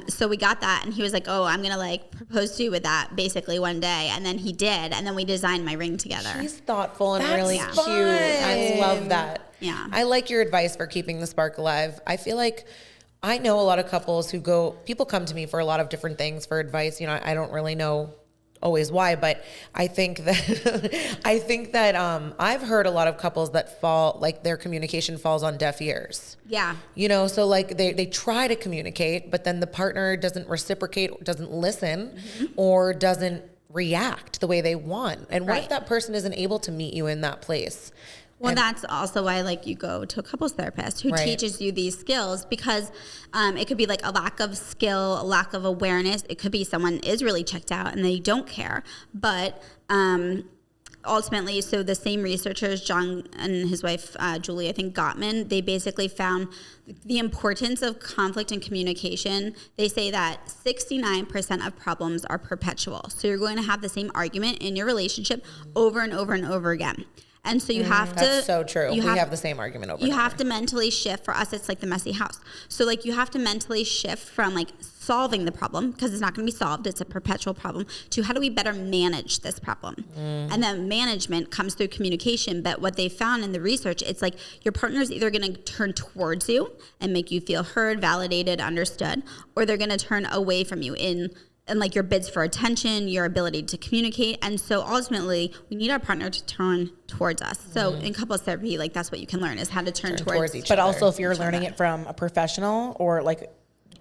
So we got that, and he was like, oh, I'm gonna like propose to you with that basically one day. And then he did, and then we designed my ring together. She's thoughtful and That's really fun. cute. I love that. Yeah. I like your advice for keeping the spark alive. I feel like I know a lot of couples people come to me for a lot of different things for advice. You know, I don't really know always why, but I think that I've heard a lot of couples that fall, like their communication falls on deaf ears. Yeah. You know, so like they try to communicate, but then the partner doesn't reciprocate, doesn't listen, or doesn't react the way they want. And what if Right. that person isn't able to meet you in that place? Well, that's also why like you go to a couples therapist who Right. teaches you these skills, because it could be like a lack of skill, a lack of awareness. It could be someone is really checked out and they don't care. But ultimately, so the same researchers, John and his wife, Julie, I think Gottman, they basically found the importance of conflict and communication. They say that 69% of problems are perpetual. So you're going to have the same argument in your relationship over and over and over again. And so you have to. That's so true. We have the same argument over You and over. have to mentally shift. For us, it's like the messy house. So like you have to mentally shift from like solving the problem, because it's not going to be solved. It's a perpetual problem, to how do we better manage this problem? And then management comes through communication. But what they found in the research, it's like your partner is either going to turn towards you and make you feel heard, validated, understood, or they're going to turn away from you and like your bids for attention, your ability to communicate. And so ultimately we need our partner to turn towards us. So in couples therapy, like that's what you can learn, is how to turn towards each But other. also if you're learning it from a professional, or like,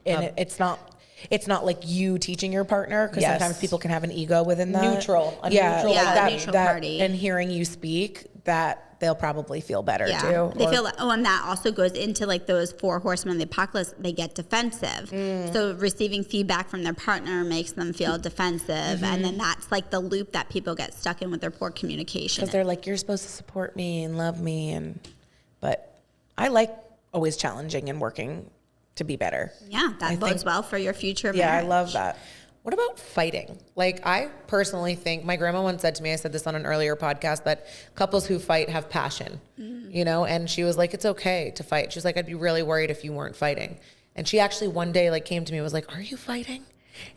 and it's not like you teaching your partner, because Yes. sometimes people can have an ego within that. Neutral, a Yeah, neutral like Yeah, that, neutral that, party. and hearing you speak, that they'll probably feel better Yeah, too. they Or- feel like, and that also goes into like those 4 horsemen of the apocalypse. They get defensive. So receiving feedback from their partner makes them feel defensive, and then that's like the loop that people get stuck in with their poor communication. because they're like, you're supposed to support me and love me, but I like always challenging and working to be better. Yeah, that bodes well for your future Yeah, marriage. I love that. What about fighting? Like, I personally think, my grandma once said to me, I said this on an earlier podcast, that couples who fight have passion, you know? And she was like, it's okay to fight. She was like, I'd be really worried if you weren't fighting. And she actually one day like came to me and was like, are you fighting?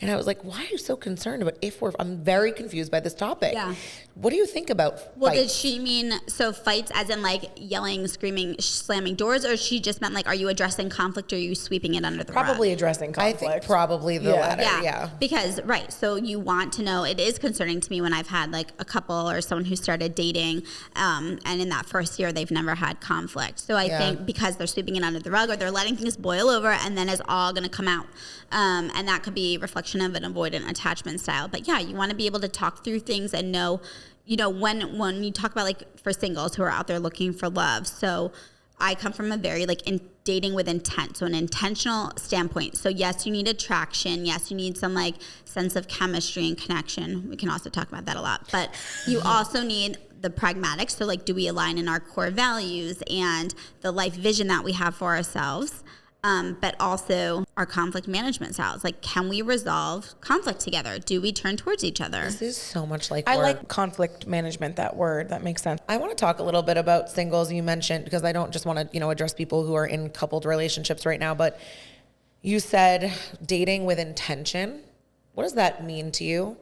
And I was like, why are you so concerned about I'm very confused by this topic. Yeah. What do you think about Well, did fights? she mean so fights as in like yelling, screaming, slamming doors, or she just meant like, are you addressing conflict, or are you sweeping it under the rug? Probably addressing I conflict. think probably the Yeah. latter, yeah. Because, right, so you want to know, it is concerning to me when I've had like a couple or someone who started dating, and in that first year, they've never had conflict. So I Yeah. think because they're sweeping it under the rug, or they're letting things boil over, and then it's all going to come out. And that could be reflection of an avoidant attachment style. But yeah, you want to be able to talk through things and know, you know, when you talk about like for singles who are out there looking for love. So I come from a very like dating with intent, so an intentional standpoint. So yes, you need attraction. Yes, you need some like sense of chemistry and connection. We can also talk about that a lot. But you also need the pragmatic. So like, do we align in our core values and the life vision that we have for ourselves? But also our conflict management styles. Like, can we resolve conflict together? Do we turn towards each other? This is so much like I work. like conflict management, that word. That makes sense. I want to talk a little bit about singles you mentioned, because I don't just want to, address people who are in coupled relationships right now, but you said dating with intention. What does that mean to you?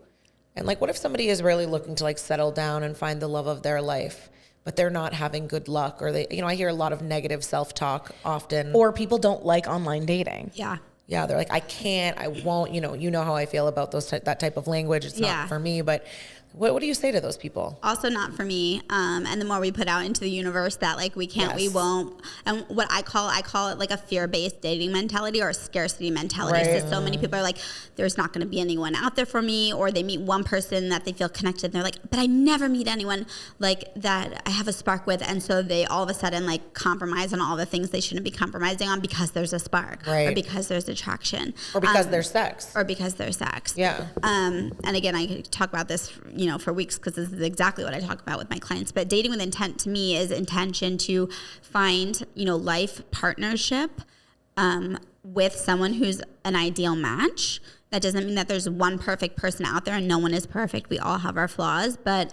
And like, what if somebody is really looking to like settle down and find the love of their life, but they're not having good luck, or they, I hear a lot of negative self-talk often. Or people don't like online dating. Yeah. Yeah, they're like, I can't, I won't, you know how I feel about that type of language. It's Yeah. not for me, but what do you say to those people? Also not for me. And the more we put out into the universe that like we can't, we Yes. won't. And what I call it like a fear-based dating mentality or a scarcity mentality. Right. So many people are like, there's not going to be anyone out there for me, or they meet one person that they feel connected. And they're like, but I never meet anyone like that I have a spark with. And so they all of a sudden like compromise on all the things they shouldn't be compromising on because there's a spark, Right. or because there's attraction, Or because there's sex. or because there's sex. Yeah. And again, I could talk about this, for weeks, because this is exactly what I talk about with my clients. But dating with intent to me is intention to find, life partnership with someone who's an ideal match. That doesn't mean that there's one perfect person out there, and no one is perfect. We all have our flaws, but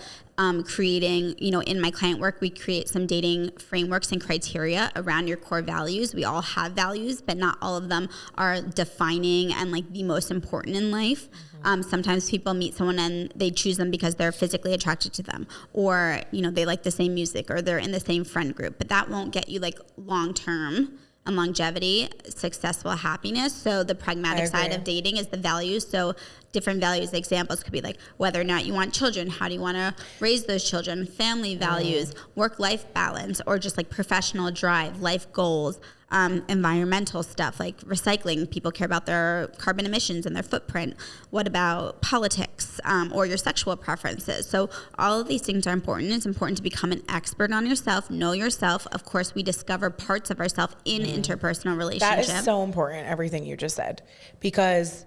creating, in my client work, we create some dating frameworks and criteria around your core values. We all have values, but not all of them are defining and like the most important in life. Sometimes people meet someone and they choose them because they're physically attracted to them, or, they like the same music, or they're in the same friend group, but that won't get you like long-term and longevity, successful happiness. So the pragmatic side of dating is the values. So different values examples could be like whether or not you want children, how do you want to raise those children, family values, work-life balance, or just like professional drive, life goals, environmental stuff like recycling? People care about their carbon emissions and their footprint. What about politics or your sexual preferences? So all of these things are important. It's important to become an expert on yourself, know yourself. Of course, we discover parts of ourselves in interpersonal relationships. That is so important, everything you just said, because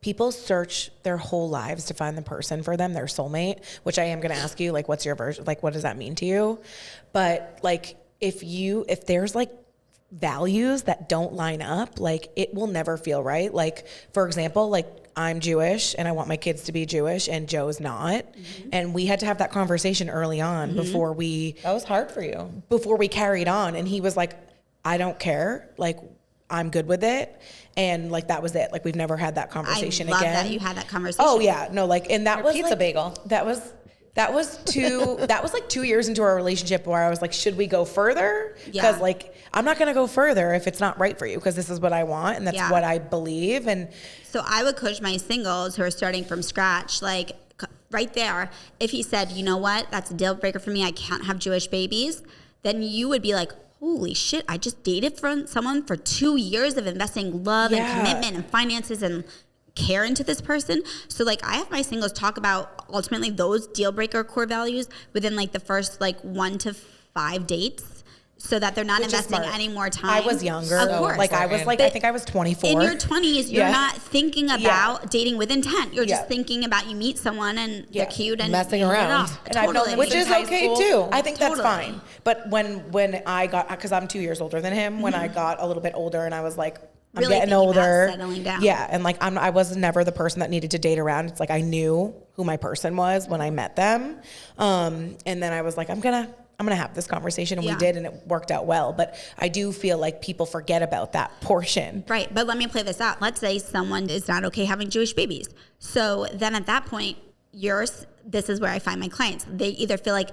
people search their whole lives to find the person for them, their soulmate, which I am going to ask you, like, what's your version? Like, what does that mean to you? But like, if there's like values that don't line up, like it will never feel right. Like, for example, like I'm Jewish and I want my kids to be Jewish and Joe's not. And we had to have that conversation early on before That was hard for you. before we carried on. And he was like, I don't care. Like, I'm good with it. And like, that was it. Like, we've never had that conversation I love again. that you had that conversation. Oh yeah. No, like, and that was pizza like, bagel. That was like 2 years into our relationship where I was like, should we go further? Because like, I'm not going to go further if it's not right for you, because this is what I want and that's what I believe. And so I would coach my singles who are starting from scratch, like right there. If he said, you know what, that's a deal breaker for me, I can't have Jewish babies, then you would be like, holy shit, I just dated someone for 2 years of investing love and commitment and finances and care into this person. So like, I have my singles talk about ultimately those deal breaker core values within like the first like 1 to 5 dates, so that they're not investing any more time. I was younger. Of course. Like I was like, I think I was 24. In your 20s, you're not thinking about dating with intent. You're just thinking about you meet someone and they're cute and messing you hit it around. off. And I've known them Which since is high okay school. too. I think that's fine. But when I got, because I'm 2 years older than him, when I got a little bit older and I was like, I'm Really getting thinking about older. settling down. Yeah, and like I was never the person that needed to date around. It's like I knew who my person was when I met them, and then I was like, I'm gonna have this conversation, and we did, and it worked out well. But I do feel like people forget about that portion. Right, but let me play this out. Let's say someone is not okay having Jewish babies. So then at that point, this is where I find my clients. They either feel like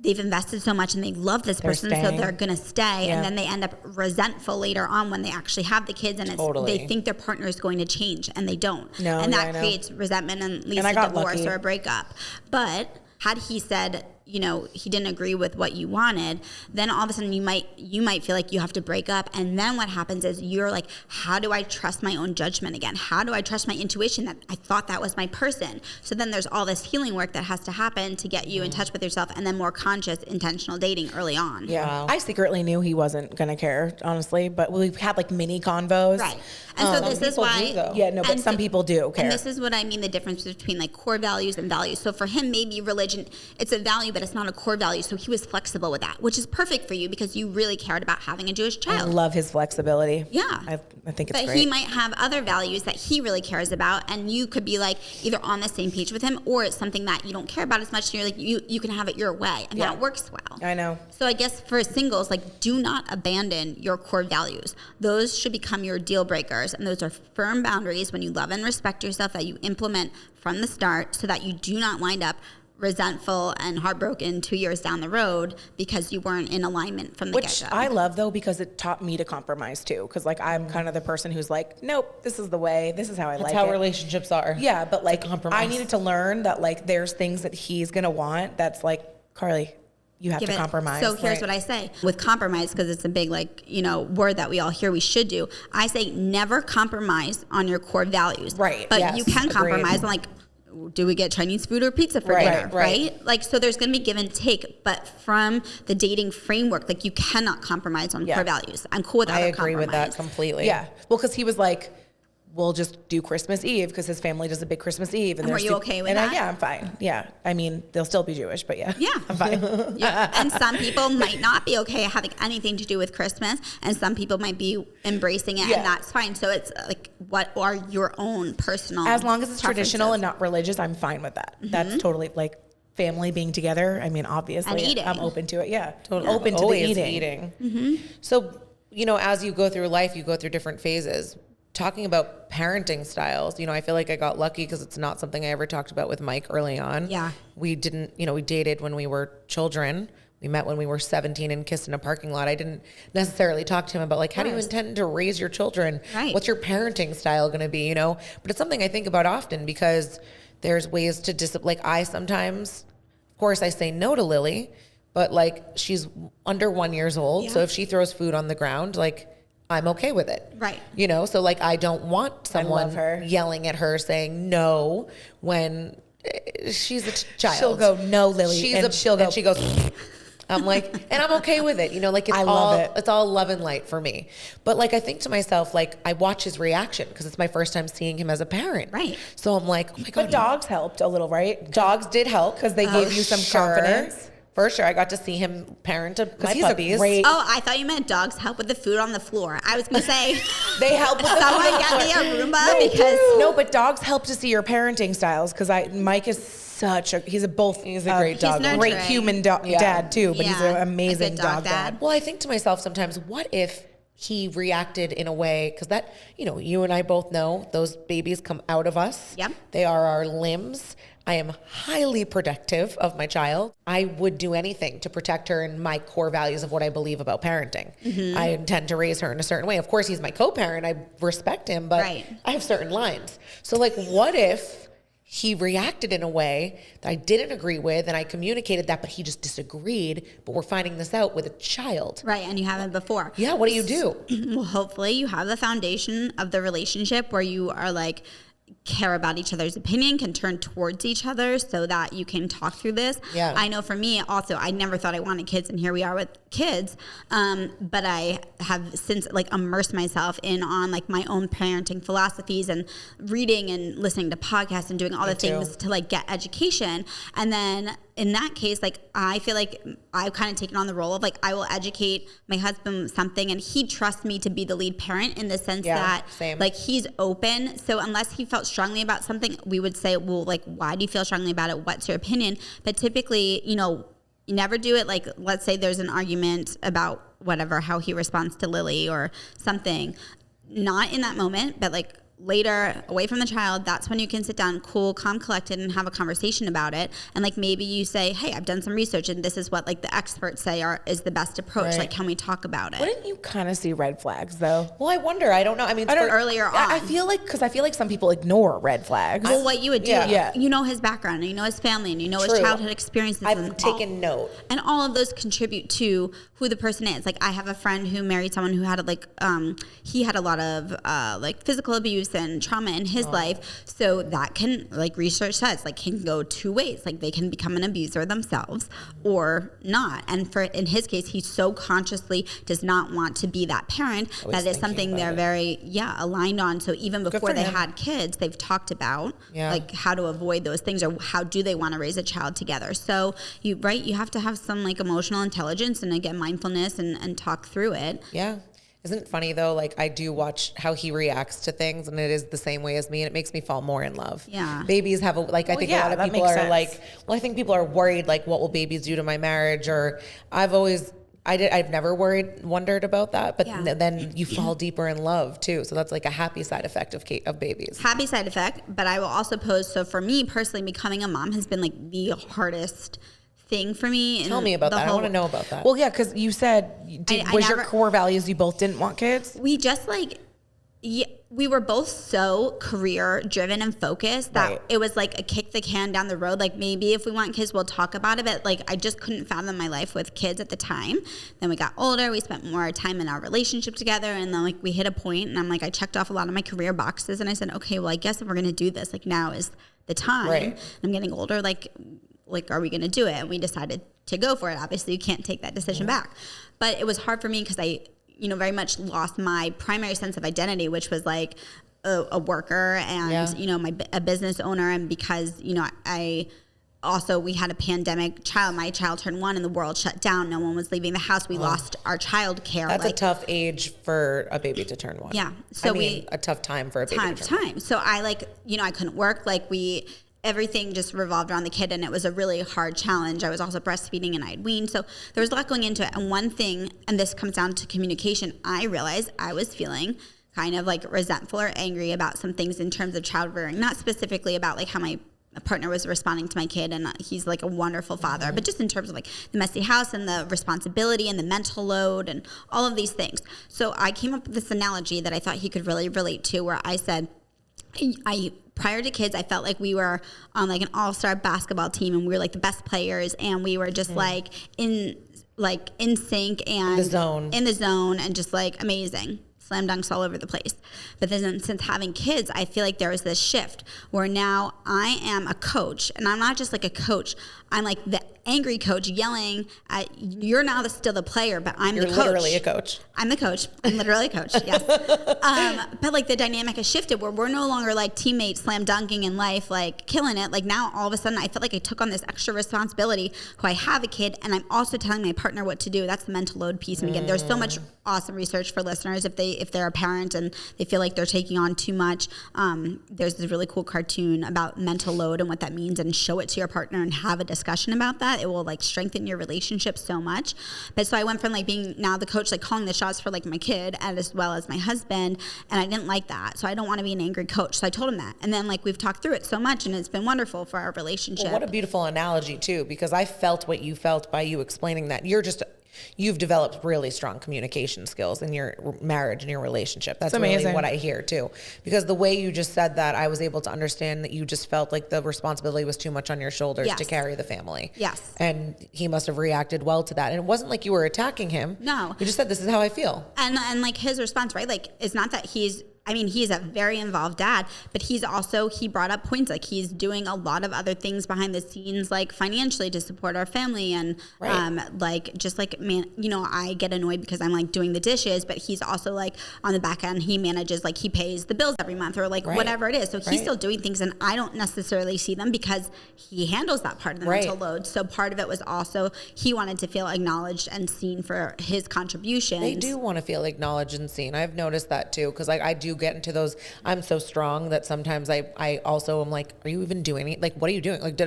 they've invested so much and they love this person, so they're going to stay. And then they end up resentful later on when they actually have the kids, and they think their partner is going to change and they don't. And that creates resentment and leads to divorce or a breakup. But had he said, you know, he didn't agree with what you wanted, then all of a sudden you might feel like you have to break up. And then what happens is you're like, how do I trust my own judgment again? How do I trust my intuition that I thought that was my person? So then there's all this healing work that has to happen to get you in touch with yourself, and then more conscious, intentional dating early on. Yeah. Wow. I secretly knew he wasn't going to care, honestly, but we've had like mini convos. Right. And so this is why. But some people do care. And this is what I mean, the difference between like core values and values. So for him, maybe religion, it's a value, but it's not a core value. So he was flexible with that, which is perfect for you because you really cared about having a Jewish child. I love his flexibility. Yeah. I think it's great. But he might have other values that he really cares about, and you could be like either on the same page with him, or it's something that you don't care about as much, and you're like, you can have it your way, and that works well. I know. So I guess for singles, like, do not abandon your core values. Those should become your deal breakers, and those are firm boundaries when you love and respect yourself that you implement from the start, so that you do not wind up resentful and heartbroken 2 years down the road because you weren't in alignment from the get-go. Which I love, though, because it taught me to compromise too. Because like I'm kind of the person who's like, nope, this is the way. This is how I like it. That's how relationships are. Yeah, but like compromise. I needed to learn that like there's things that he's gonna want. That's like, Carly, you have to compromise. So here's what I say with compromise, because it's a big word that we all hear we should do. I say never compromise on your core values. Right. But you can compromise on like, do we get Chinese food or pizza for dinner? Right. Like, so there's going to be give and take, but from the dating framework, like you cannot compromise on core values. I'm cool with that. I agree with that completely. Yeah. Well, because he was like, we'll just do Christmas Eve because his family does a big Christmas Eve. And were you okay with that? Yeah, I'm fine. Yeah. I mean, they'll still be Jewish, but yeah. Yeah. I'm fine. Yeah. And some people might not be okay having anything to do with Christmas, and some people might be embracing it, and that's fine. So it's like, what are your own personal As long as it's preferences? traditional and not religious, I'm fine with that. Mm-hmm. That's totally like family being together. I mean, obviously, and eating. I'm open to it. Yeah. Totally. Yeah. Open to the eating. Mm-hmm. So, as you go through life, you go through different phases. Talking about parenting styles, I feel like I got lucky because it's not something I ever talked about with Mike early on. Yeah. We didn't, we dated when we were children. We met when we were 17 and kissed in a parking lot. I didn't necessarily talk to him about like, how do you intend to raise your children? Right. What's your parenting style going to be, But it's something I think about often because there's ways to like I sometimes, of course I say no to Lily, but like she's under 1 year old. So if she throws food on the ground, like I'm okay with it. Right. You know, so like I don't want someone her. yelling at her saying no when she's a child. She'll go, no, Lily. She goes, I'm like, and I'm okay with it. You know, like it's all love and light for me. But like, I think to myself, like I watch his reaction because it's my first time seeing him as a parent. Right. So I'm like, oh my God. But dogs helped a little, right? Dogs did help. Because they gave you some confidence. For sure. I got to see him parent my he's a puppies. great- Oh, I thought you meant dogs help with the food on the floor. I was going to say, They help with the someone food on the get me floor. a Roomba because No, but dogs help to see your parenting styles because Mike is he's a great dog. He's great nurturing. human dad too, but he's Yeah, an amazing a good dog dad. Well, I think to myself sometimes, what if he reacted in a way, because that, you know, you and I both know those babies come out of us. Yep. They are our limbs. I am highly protective of my child. I would do anything to protect her and my core values of what I believe about parenting. I intend to raise her in a certain way. Of course, he's my co-parent. I respect him, but Right. I have certain lines. So like, what if he reacted in a way that I didn't agree with, and I communicated that, but he just disagreed, but we're finding this out with a child. right, and you haven't before. Yeah, what do you do? Well, hopefully you have the foundation of the relationship where you are like care about each other's opinion, can turn towards each other so that you can talk through this. Yeah. I know for me also, I never thought I wanted kids, and here we are with kids. But I have since like immersed myself in on like my own parenting philosophies and reading and listening to podcasts and doing all the things to like get education. And then in that case, like I feel like I've kind of taken on the role of like I will educate my husband something, and he trusts me to be the lead parent in the sense that same. like he's open. So unless he felt strongly about something, we would say, well, like why do you feel strongly about it? What's your opinion? But typically, you know, you never do it like, let's say there's an argument about whatever, how he responds to Lily or something. Not in that moment, but like later, away from the child, that's when you can sit down, cool, calm, collected, and have a conversation about it. And like maybe you say, hey, I've done some research, and this is what like the experts say is the best approach. Right. Like, can we talk about it? Wouldn't you kind of see red flags though? Well, I wonder. I don't know. I mean, Earlier on. I feel like some people ignore red flags. Well, what you would do, Yeah. you know his background, and you know his family, and you know his True. childhood experiences. I've and taken note. And all of those contribute to who the person is. Like I have a friend who married someone who had he had a lot of like physical abuse and trauma in his life. So that can, like research says, like can go two ways. Like they can become an abuser themselves or not. And in his case, he so consciously does not want to be that parent that is something they're very aligned on. So even before they had kids, they've talked about like how to avoid those things or how do they want to raise a child together. So you have to have some like emotional intelligence and again mindfulness and talk through it. Yeah. Isn't it funny though? Like I do watch how he reacts to things, and it is the same way as me, and it makes me fall more in love. Yeah. Babies have I think a lot of people are like, well, I think people are worried like, what will babies do to my marriage? Or I've never wondered about that, but then you fall deeper in love too. So that's like a happy side effect of babies. Happy side effect, but I will also pose. So for me personally, becoming a mom has been like the hardest thing for me. Tell me about that. I want to know about that. Well, yeah, because you said your core values you both didn't want kids? We just like, we were both so career driven and focused that it was like a kick the can down the road. Like maybe if we want kids, we'll talk about it. But like I just couldn't fathom my life with kids at the time. Then we got older. We spent more time in our relationship together. And then like we hit a point and I'm like, I checked off a lot of my career boxes. And I said, okay, well, I guess if we're going to do this, like now is the time. Right. I'm getting older. Like, are we going to do it? And we decided to go for it. Obviously, you can't take that decision back. But it was hard for me because I, very much lost my primary sense of identity, which was like a worker and, a business owner. And because, we had a pandemic child. My child turned 1 and the world shut down. No one was leaving the house. We lost our child care. That's a tough age for a baby to turn 1. Yeah. So a tough time for a baby to turn 1. So I I couldn't work. Everything just revolved around the kid, and it was a really hard challenge. I was also breastfeeding and I had weaned. So there was a lot going into it. And one thing, and this comes down to communication, I realized I was feeling kind of like resentful or angry about some things in terms of child rearing, not specifically about like how my partner was responding to my kid, and he's like a wonderful father, but just in terms of like the messy house and the responsibility and the mental load and all of these things. So I came up with this analogy that I thought he could really relate to, where I said, I prior to kids, I felt like we were on like an all-star basketball team, and we were like the best players, and we were just like in sync and in the zone and just like amazing. Slam dunks all over the place. But then since having kids, I feel like there was this shift where now I am a coach, and I'm not just like a coach. I'm like the angry coach yelling at you're now still the player, but I'm the coach. You're literally a coach. I'm the coach. I'm literally a coach. Yes. But like the dynamic has shifted where we're no longer like teammates slam dunking in life, like killing it. Like now all of a sudden I felt like I took on this extra responsibility who I have a kid, and I'm also telling my partner what to do. That's the mental load piece. And again, there's so much awesome research for listeners if they're a parent and they feel like they're taking on too much. There's this really cool cartoon about mental load and what that means, and show it to your partner and have a discussion about that. It will like strengthen your relationship so much. But so I went from like being now the coach, like calling the shots for like my kid and as well as my husband, and I didn't like that. So I don't want to be an angry coach. So I told him that. And then like we've talked through it so much, and it's been wonderful for our relationship. Well, what a beautiful analogy too, because I felt what you felt by you explaining that. You've developed really strong communication skills in your marriage and your relationship. That's really what I hear too. Because the way you just said that, I was able to understand that you just felt like the responsibility was too much on your shoulders to carry the family. Yes. And he must have reacted well to that. And it wasn't like you were attacking him. No. You just said, this is how I feel. And like his response, right? Like, it's not that he's a very involved dad, but he brought up points like he's doing a lot of other things behind the scenes, like financially to support our family. And I get annoyed because I'm like doing the dishes, but he's also like on the back end, he manages, like he pays the bills every month or like whatever it is. So he's still doing things, and I don't necessarily see them because he handles that part of the mental load. So part of it was also he wanted to feel acknowledged and seen for his contributions. They do want to feel acknowledged and seen. I've noticed that too, because like I do get into those. I'm so strong that sometimes I also am like, are you even doing it? Like, what are you doing? Like,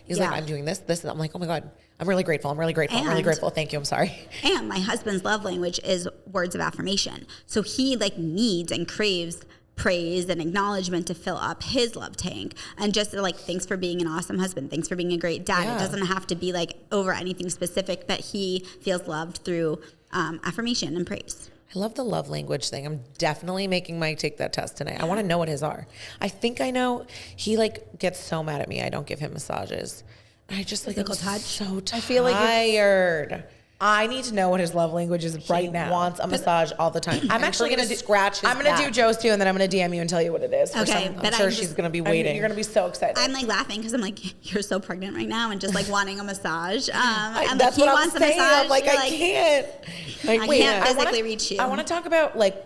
he's like, I'm doing this. And I'm like, oh my God, I'm really grateful. I'm really grateful. Thank you. I'm sorry. And my husband's love language is words of affirmation. So he like needs and craves praise and acknowledgement to fill up his love tank, and just like, thanks for being an awesome husband, thanks for being a great dad. It doesn't have to be like over anything specific, but he feels loved through affirmation and praise. I love the love language thing. I'm definitely making Mike take that test tonight. I want to know what his are. I think I know. He like gets so mad at me. I don't give him massages. I just like, I'm so tired. I feel like I need to know what his love language is right now. He wants a massage all the time. I'm actually going to scratch his I'm going to do Joe's too, and then I'm going to DM you and tell you what it is. Okay. I'm sure she's going to be waiting. You're going to be so excited. I'm like laughing because I'm like, you're so pregnant right now, and just like wanting a massage. And that's what I'm saying. I'm like, I can't. I can't physically reach you. I want to talk about like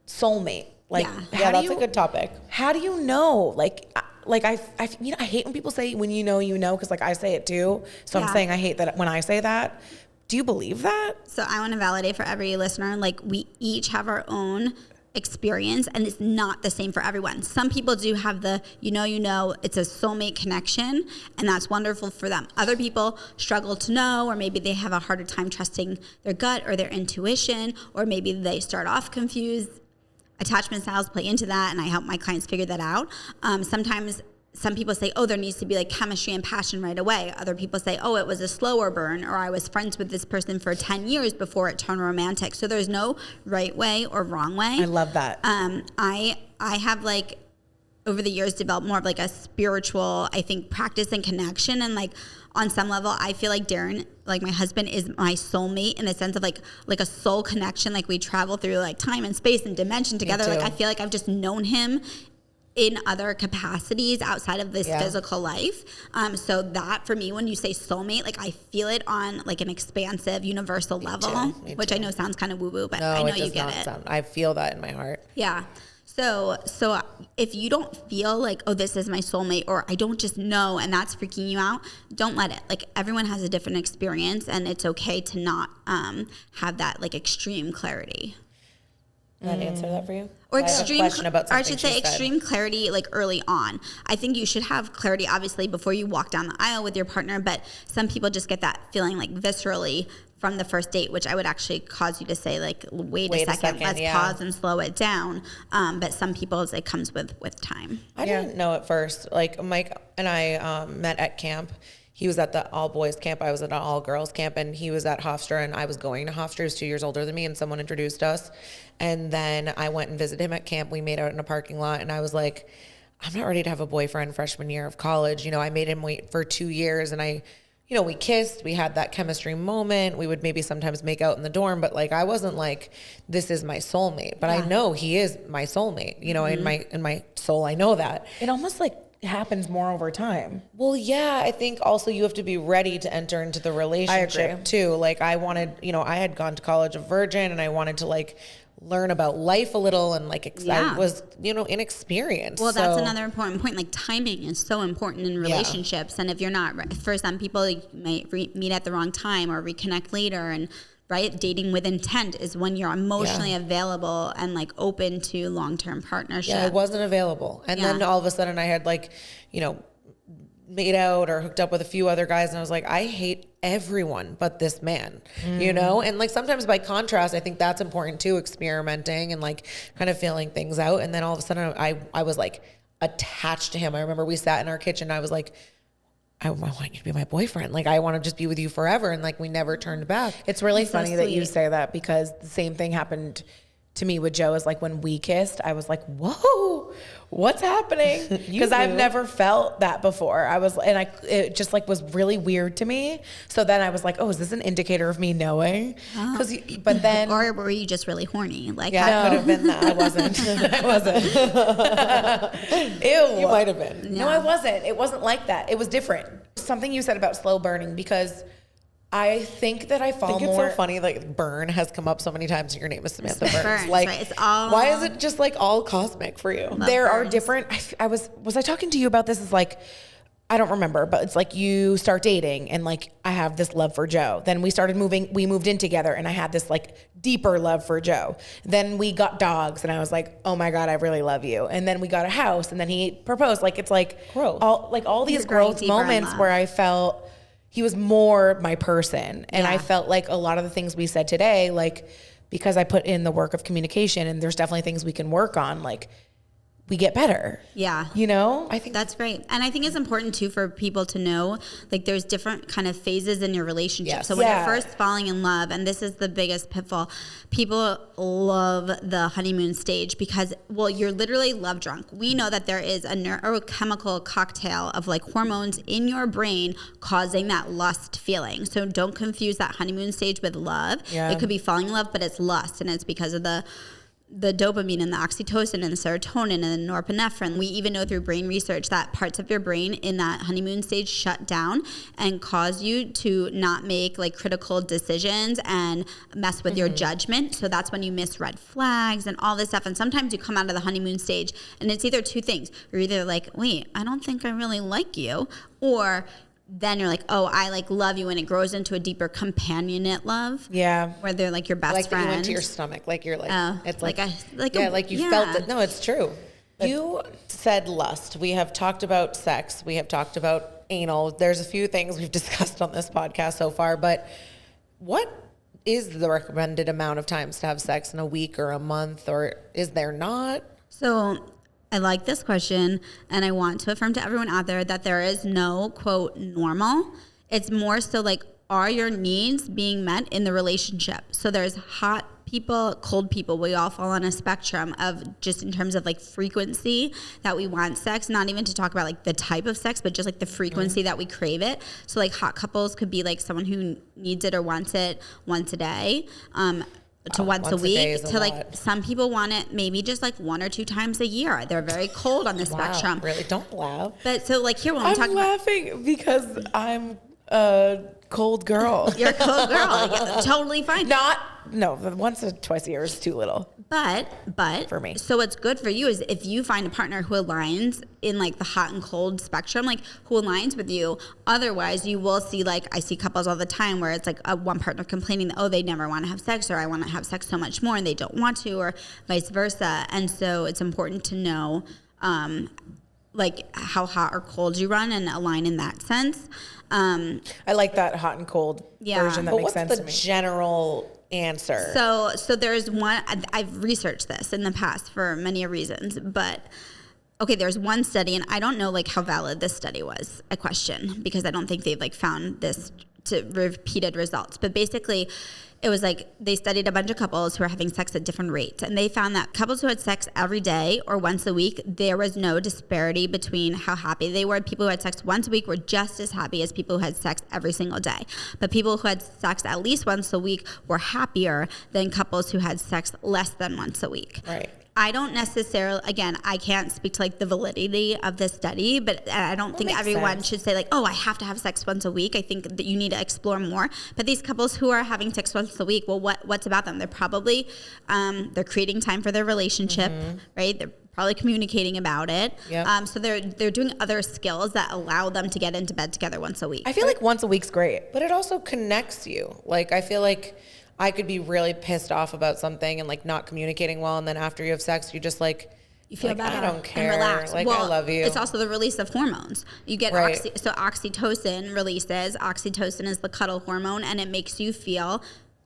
soulmate. Like, that's a good topic. How do you know? Like I hate when people say when you know, because like I say it too. So I'm saying I hate that when I say that. Do you believe that? So I want to validate for every listener, like we each have our own experience, and it's not the same for everyone. Some people do have the, it's a soulmate connection, and that's wonderful for them. Other people struggle to know, or maybe they have a harder time trusting their gut or their intuition, or maybe they start off confused. Attachment styles play into that, and I help my clients figure that out. Sometimes some people say, there needs to be like chemistry and passion right away. Other people say, it was a slower burn, or I was friends with this person for 10 years before it turned romantic. So there's no right way or wrong way. I love that. I have like over the years developed more of like a spiritual, I think, practice and connection. And like on some level, I feel like Darren, like my husband, is my soulmate in the sense of like a soul connection. Like we travel through like time and space and dimension together. Like I feel like I've just known him in other capacities outside of this physical life. So that for me, when you say soulmate, like I feel it on like an expansive universal level, which I know sounds kind of woo-woo, but I know you get it. I feel that in my heart. Yeah. So if you don't feel like, this is my soulmate, or I don't just know, and that's freaking you out, don't let it. Like everyone has a different experience, and it's okay to not have that like extreme clarity. Can I answer that for you? Or extreme, extreme clarity like early on. I think you should have clarity obviously before you walk down the aisle with your partner, but some people just get that feeling like viscerally from the first date, which I would actually cause you to say like, wait a second, let's pause and slow it down. But some people, it comes with time. I didn't know at first. Like Mike and I met at camp. he was at the all boys camp. I was at an all girls camp, and he was at Hofstra, and I was going to Hofstra. He was 2 years older than me, and someone introduced us. And then I went and visited him at camp. We made out in a parking lot, and I was like, I'm not ready to have a boyfriend freshman year of college. You know, I made him wait for 2 years, and you know, we kissed, we had that chemistry moment. We would maybe sometimes make out in the dorm, but like, I wasn't like, this is my soulmate, but I know he is my soulmate, you know, in my soul, I know that. It almost like happens more over time. Well, yeah, I think also you have to be ready to enter into the relationship too. Like I wanted, you know, I had gone to college a virgin, and I wanted to like learn about life a little, and like I was, you know, inexperienced. Well, that's another important point. Like timing is so important in relationships, and if you're not, for some people, you might meet at the wrong time or reconnect later. And right, dating with intent is when you're emotionally available and like open to long-term partnership. Yeah, I wasn't available, and then all of a sudden I had like, you know, made out or hooked up with a few other guys, and I was like, I hate everyone but this man, you know? And like sometimes by contrast, I think that's important too, experimenting and like kind of feeling things out. And then all of a sudden I was like attached to him. I remember we sat in our kitchen, and I was like, I want you to be my boyfriend. Like, I want to just be with you forever. And like, we never turned back. It's really funny that you say that, because the same thing happened to me with Joe. Is like when we kissed, I was like, whoa, what's happening? Because I've never felt that before. It just like was really weird to me. So then I was like, oh, is this an indicator of me knowing? But then, or were you just really horny? Like, yeah, it could have been that. I wasn't. I wasn't. Ew. You might have been. No, I wasn't. It wasn't like that. It was different. Something you said about slow burning, because I think that I fall more. I think it's so funny, like burn has come up so many times, and your name is Samantha Burns. Like, right. It's all. Why is it just like all cosmic for you? There are different. Was I talking to you about this? Is like, I don't remember, but it's like you start dating, and like I have this love for Joe. Then we moved in together, and I had this like deeper love for Joe. Then we got dogs, and I was like, oh my God, I really love you. And then we got a house, and then he proposed. Like, it's like growth. all these growth moments where I felt he was more my person. And I felt like a lot of the things we said today, like, because I put in the work of communication, and there's definitely things we can work on, like, we get better. Yeah. You know? I think that's great. And I think it's important too for people to know, like, there's different kind of phases in your relationship. Yes. So when you're first falling in love, and this is the biggest pitfall, people love the honeymoon stage because, well, you're literally love drunk. We know that there is a neurochemical cocktail of like hormones in your brain causing that lust feeling. So don't confuse that honeymoon stage with love. Yeah. It could be falling in love, but it's lust, and it's because of the dopamine and the oxytocin and the serotonin and the norepinephrine. We even know through brain research that parts of your brain in that honeymoon stage shut down and cause you to not make like critical decisions and mess with your judgment. So that's when you miss red flags and all this stuff. And sometimes you come out of the honeymoon stage and it's either two things. You're either like, wait, I don't think I really like you, or then you're like, oh, I like love you, and it grows into a deeper companionate love. Yeah. Where they're like your best like friend. Like you went to your stomach, like you're like, it's like you yeah. felt it. No, it's true. You said lust. We have talked about sex. We have talked about anal. There's a few things we've discussed on this podcast so far, but what is the recommended amount of times to have sex in a week or a month, or is there not? So I like this question, and I want to affirm to everyone out there that there is no, quote, normal. It's more so like, are your needs being met in the relationship? So there's hot people, cold people. We all fall on a spectrum of just in terms of like frequency that we want sex, not even to talk about like the type of sex, but just like the frequency that we crave it. So like hot couples could be like someone who needs it or wants it once a day. To once a week, to like some people want it maybe just like 1 or 2 times a year. They're very cold on the spectrum. Really, don't laugh. But so like here when we talk about, I'm laughing because I'm a cold girl. You're a cold girl. Yeah, totally fine. No, once or twice a year is too little. But for me. So what's good for you is if you find a partner who aligns in like the hot and cold spectrum, like who aligns with you. Otherwise, you will see, like, I see couples all the time where it's like one partner complaining that, oh, they never want to have sex, or I want to have sex so much more and they don't want to, or vice versa. And so it's important to know like how hot or cold you run and align in that sense. I like that hot and cold version. That makes sense to me. What's the general answer? So there's one, I've researched this in the past for many reasons, but okay, there's one study, and I don't know like how valid this study was, I question, because I don't think they've like found this to repeated results. But basically, it was like they studied a bunch of couples who were having sex at different rates. And they found that couples who had sex every day or once a week, there was no disparity between how happy they were. People who had sex once a week were just as happy as people who had sex every single day. But people who had sex at least once a week were happier than couples who had sex less than once a week. Right. I don't necessarily, again, I can't speak to like the validity of this study, but I don't think everyone should say like, oh, I have to have sex once a week. I think that you need to explore more. But these couples who are having sex once a week, well, what's about them? They're probably, they're creating time for their relationship, right? They're probably communicating about it. Yep. So they're doing other skills that allow them to get into bed together once a week. I feel like once a week's great. But it also connects you. Like, I feel like I could be really pissed off about something and like not communicating well, and then after you have sex, you just like you feel like, better. I don't care. And relax. Like, well, I love you. It's also the release of hormones. You get so oxytocin releases. Oxytocin is the cuddle hormone, and it makes you feel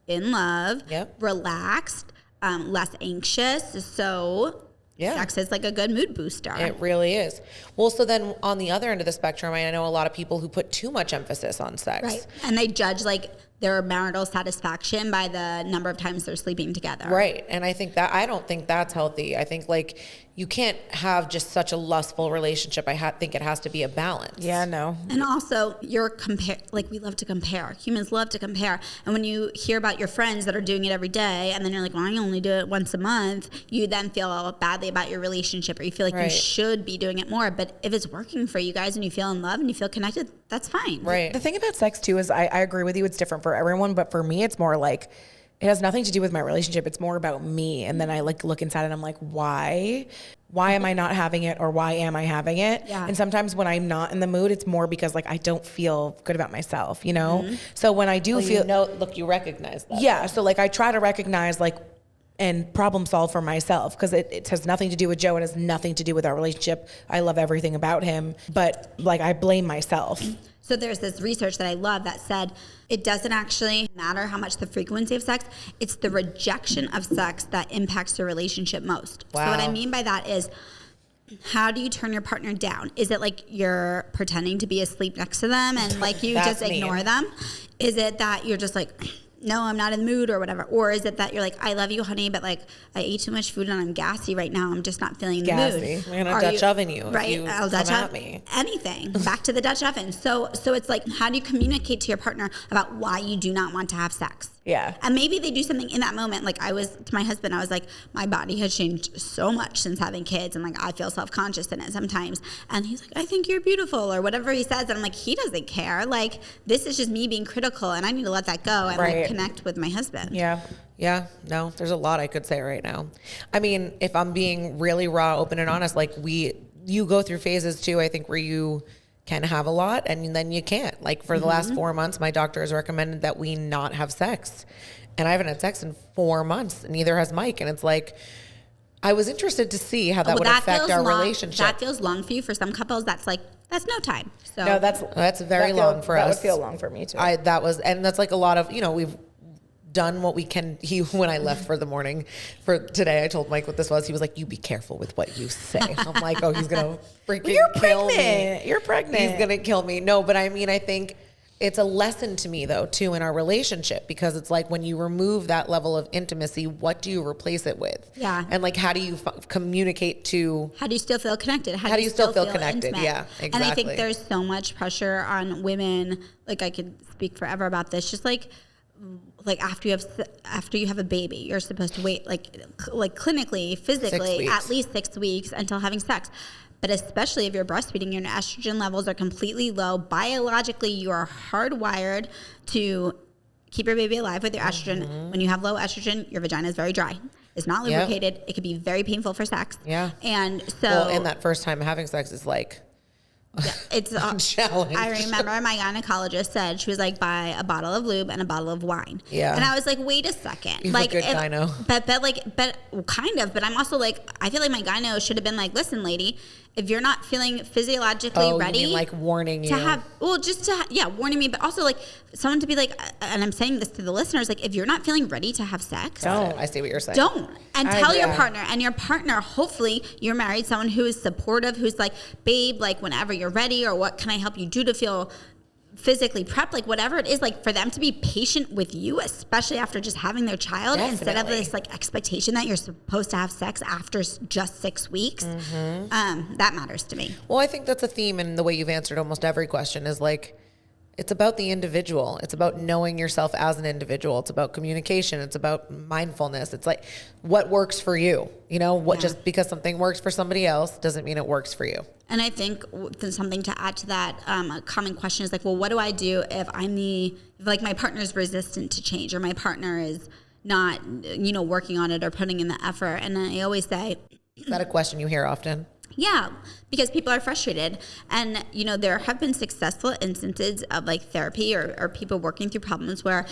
in love, relaxed, less anxious. So sex is like a good mood booster. It really is. Well, so then on the other end of the spectrum, I know a lot of people who put too much emphasis on sex. Right. And they judge like their marital satisfaction by the number of times they're sleeping together. Right. And I don't think that's healthy. I think like you can't have just such a lustful relationship. I think it has to be a balance. Yeah, no. And also like we love to compare. Humans love to compare. And when you hear about your friends that are doing it every day and then you're like, well, I only do it once a month, you then feel badly about your relationship, or you feel like you should be doing it more. But if it's working for you guys and you feel in love and you feel connected, that's fine. Right. The thing about sex too is I agree with you. It's different for everyone, but for me, it's more like it has nothing to do with my relationship. It's more about me. And then I like look inside and I'm like, why am I not having it, or why am I having it? Yeah. And sometimes when I'm not in the mood, it's more because like I don't feel good about myself, you know? So when I do feel, you recognize that. yeah. So like I try to recognize like and problem solve for myself, because it has nothing to do with Joe. It has nothing to do with our relationship. I love everything about him, but like I blame myself. So there's this research that I love that said it doesn't actually matter how much the frequency of sex, it's the rejection of sex that impacts your relationship most. Wow. So what I mean by that is, how do you turn your partner down? Is it like you're pretending to be asleep next to them and like you just ignore them? Is it that you're just like, no, I'm not in the mood or whatever? Or is it that you're like, I love you, honey, but like I ate too much food and I'm gassy right now. I'm just not feeling the mood. I'm gonna Dutch oven you. Right? I'll Dutch oven me. Anything. Back to the Dutch oven. So it's like, how do you communicate to your partner about why you do not want to have sex? Yeah. And maybe they do something in that moment. Like I was to my husband, I was like, my body has changed so much since having kids, and like I feel self-conscious in it sometimes. And he's like, I think you're beautiful, or whatever he says. And I'm like, he doesn't care. Like this is just me being critical, and I need to let that go and like connect with my husband. Yeah. Yeah, no, there's a lot I could say right now. I mean, if I'm being really raw, open, and honest, like you go through phases too, I think, where you can have a lot and then you can't. Like for the last 4 months, my doctor has recommended that we not have sex. And I haven't had sex in 4 months, neither has Mike. And it's like, I was interested to see how that would affect our relationship. That feels long for you. For some couples, that's no time. So No, that's very long for us. That would feel long for me too. And that's like a lot of, we've done what we can. When I left for the morning for today, I told Mike what this was. He was like, you be careful with what you say. I'm like, oh, he's going to freaking kill me. You're pregnant. He's going to kill me. No, but I mean, I think it's a lesson to me though, too, in our relationship, because it's like when you remove that level of intimacy, what do you replace it with? Yeah. And like, how do you communicate to? How do you still feel connected? How do you still feel connected? Intimate? Yeah, exactly. And I think there's so much pressure on women. Like I could speak forever about this. Just like after you have a baby, you're supposed to wait like clinically, physically, at least 6 weeks until having sex. But especially if you're breastfeeding, your estrogen levels are completely low. Biologically, you are hardwired to keep your baby alive with your estrogen. When you have low estrogen, your vagina is very dry. It's not lubricated. Yep. It can be very painful for sex. Yeah. And so... and that first time having sex is like... Yeah, it's a challenge. I remember my gynecologist said, she was like, buy a bottle of lube and a bottle of wine. Yeah. And I was like, wait a second. You like, have a good gyno. But kind of. But I'm also like, I feel like my gyno should have been like, listen, lady, if you're not feeling physiologically ready, you mean like warning you to have, warning me, but also like someone to be like, and I'm saying this to the listeners, like if you're not feeling ready to have sex, I see what you're saying. Don't. And tell your partner, and your partner, hopefully you're married, someone who is supportive, who's like, babe, like whenever you're ready, or what can I help you do to feel physically prepped, like whatever it is, like for them to be patient with you, especially after just having their child, instead of this like expectation that you're supposed to have sex after just 6 weeks. That matters to me. Well, I think that's a theme in the way you've answered almost every question is like, it's about the individual. It's about knowing yourself as an individual. It's about communication. It's about mindfulness. It's like what works for you. You know, just because something works for somebody else doesn't mean it works for you. And I think there's something to add to that. A common question is like, well, what do I do if like my partner's resistant to change, or my partner is not, working on it or putting in the effort? And I always say, is that a question you hear often? Yeah, because people are frustrated. And, there have been successful instances of like therapy or people working through problems where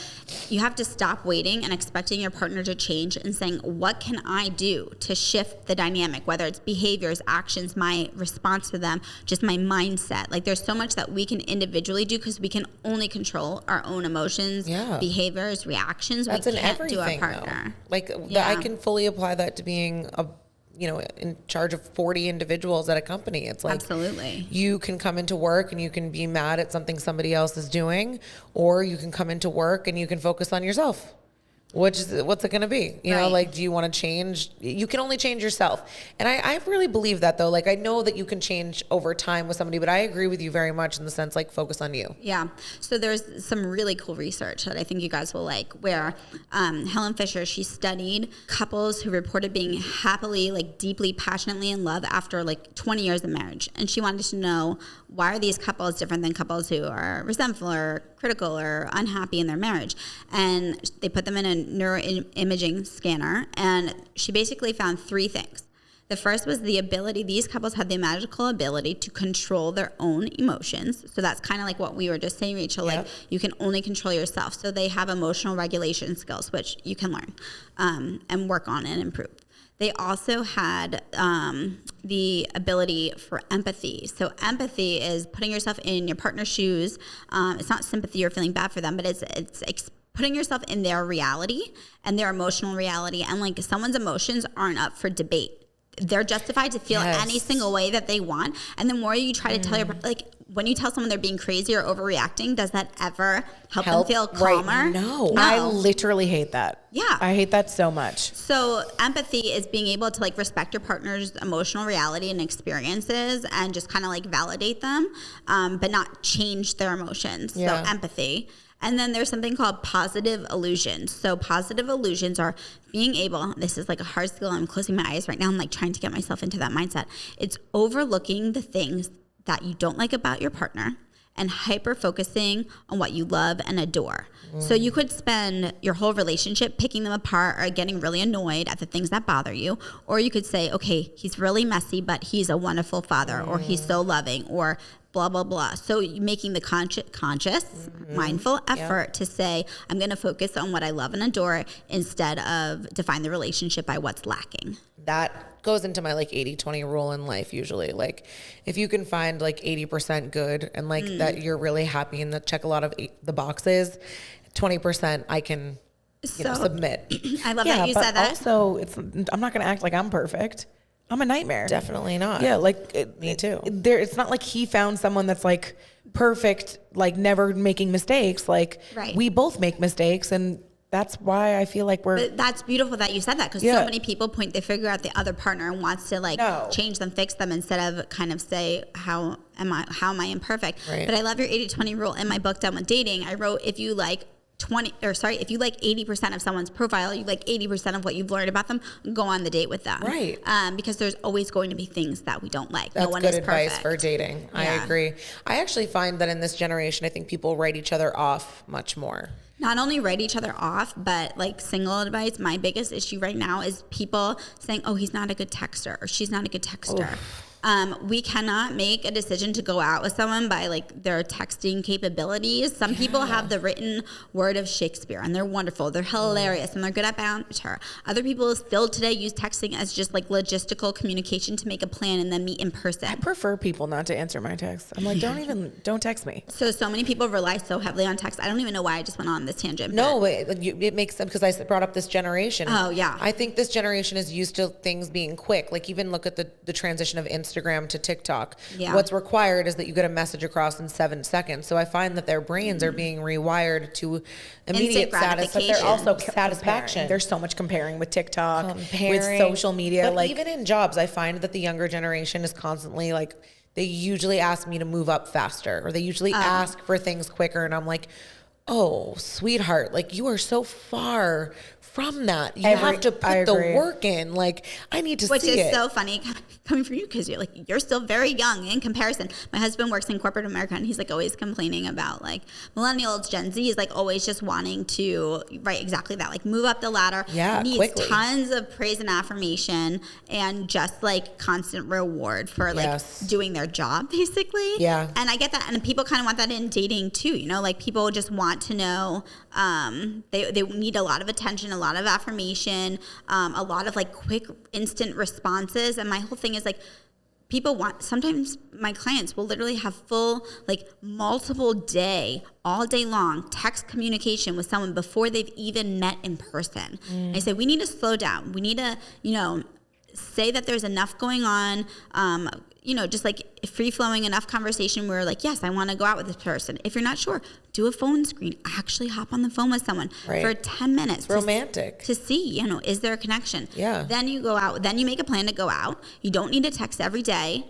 you have to stop waiting and expecting your partner to change and saying, what can I do to shift the dynamic, whether it's behaviors, actions, my response to them, just my mindset. Like there's so much that we can individually do because we can only control our own emotions, behaviors, reactions. That's we can't do our everything, partner. though. Like I can fully apply that to being in charge of 40 individuals at a company. It's like, absolutely, you can come into work and you can be mad at something somebody else is doing, or you can come into work and you can focus on yourself. What's it going to be? You know, like, do you want to change? You can only change yourself. And I really believe that, though. Like, I know that you can change over time with somebody, but I agree with you very much in the sense, like, focus on you. Yeah. So there's some really cool research that I think you guys will like, where Helen Fisher, she studied couples who reported being happily, like, deeply, passionately in love after, like, 20 years of marriage. And she wanted to know, why are these couples different than couples who are resentful or critical or unhappy in their marriage? And they put them in a neuroimaging scanner, and she basically found 3 things. The first was the ability, these couples had the magical ability to control their own emotions. So that's kind of like what we were just saying, Rachel, like you can only control yourself. So they have emotional regulation skills, which you can learn and work on and improve. They also had the ability for empathy. So empathy is putting yourself in your partner's shoes. It's not sympathy or feeling bad for them, but it's putting yourself in their reality and their emotional reality. And like someone's emotions aren't up for debate. They're justified to feel any single way that they want. And the more you try to tell your, like when you tell someone they're being crazy or overreacting, does that ever help them feel calmer? Right. No. I literally hate that. Yeah. I hate that so much. So empathy is being able to like respect your partner's emotional reality and experiences and just kind of like validate them, but not change their emotions. So empathy. And then there's something called positive illusions. So positive illusions are being able, this is like a hard skill, I'm closing my eyes right now, I'm like trying to get myself into that mindset. It's overlooking the things that you don't like about your partner and hyper focusing on what you love and adore. So you could spend your whole relationship picking them apart or getting really annoyed at the things that bother you. Or you could say, okay, he's really messy, but he's a wonderful father, or he's so loving, or blah, blah, blah. So making the conscious, mindful effort to say, I'm going to focus on what I love and adore instead of define the relationship by what's lacking. That goes into my like 80-20 rule in life usually. Like if you can find like 80% good and like that you're really happy and that check a lot of the boxes, 20% I can submit. I love that you said that. Also, I'm not going to act like I'm perfect. I'm a nightmare. Definitely not. Yeah, like me too. It's not like he found someone that's like perfect, like never making mistakes. Like we both make mistakes, and that's why I feel like But that's beautiful that you said that, because so many people point their finger at the other partner and wants to like change them, fix them, instead of kind of say, how am I imperfect? Right. But I love your 80-20 rule. In my book, Done with Dating, I wrote, if you like 80% of someone's profile, you like 80% of what you've learned about them, go on the date with them. Right. Because there's always going to be things that we don't like. That's no one good is advice perfect. for dating. Yeah. I agree. I actually find that in this generation, I think people write each other off much more. Not only write each other off, but like single advice, my biggest issue right now is people saying, oh, he's not a good texter or she's not a good texter. We cannot make a decision to go out with someone by like their texting capabilities. Some people have the written word of Shakespeare and they're wonderful. They're hilarious and they're good at banter. Other people still today use texting as just like logistical communication to make a plan and then meet in person. I prefer people not to answer my texts. I'm like, don't text me. So many people rely so heavily on text. I don't even know why I just went on this tangent. No, it makes sense because I brought up this generation. Oh, yeah. I think this generation is used to things being quick. Like even look at the transition of Instagram to TikTok. Yeah. What's required is that you get a message across in 7 seconds. So I find that their brains are being rewired to immediate status, but they're also satisfaction. There's so much comparing with TikTok, Comparing. with social media. But like even in jobs, I find that the younger generation is constantly like, they usually ask me to move up faster, or they usually ask for things quicker. And I'm like, oh, sweetheart, like you are so far from that. You have to put the work in. Like, I need to see it. Which is so funny coming from you because you're still very young in comparison. My husband works in corporate America and he's like always complaining about like millennials, Gen Z is like always just wanting to write exactly that, like move up the ladder. Yeah, needs quickly. Tons of praise and affirmation and just like constant reward for like doing their job basically. Yeah. And I get that. And people kind of want that in dating too, you know, like people just want to know, they need a lot of attention, a lot of affirmation, a lot of like quick instant responses. And my whole thing is like people want, sometimes my clients will literally have full like multiple day, all day long text communication with someone before they've even met in person. I say we need to slow down. We need to, you know, say that there's enough going on, you know, just like free-flowing enough conversation where like, yes, I want to go out with this person. If you're not sure, do a phone screen. Actually hop on the phone with someone for 10 minutes. It's romantic. To see, you know, is there a connection? Yeah. Then you go out. Then you make a plan to go out. You don't need to text every day.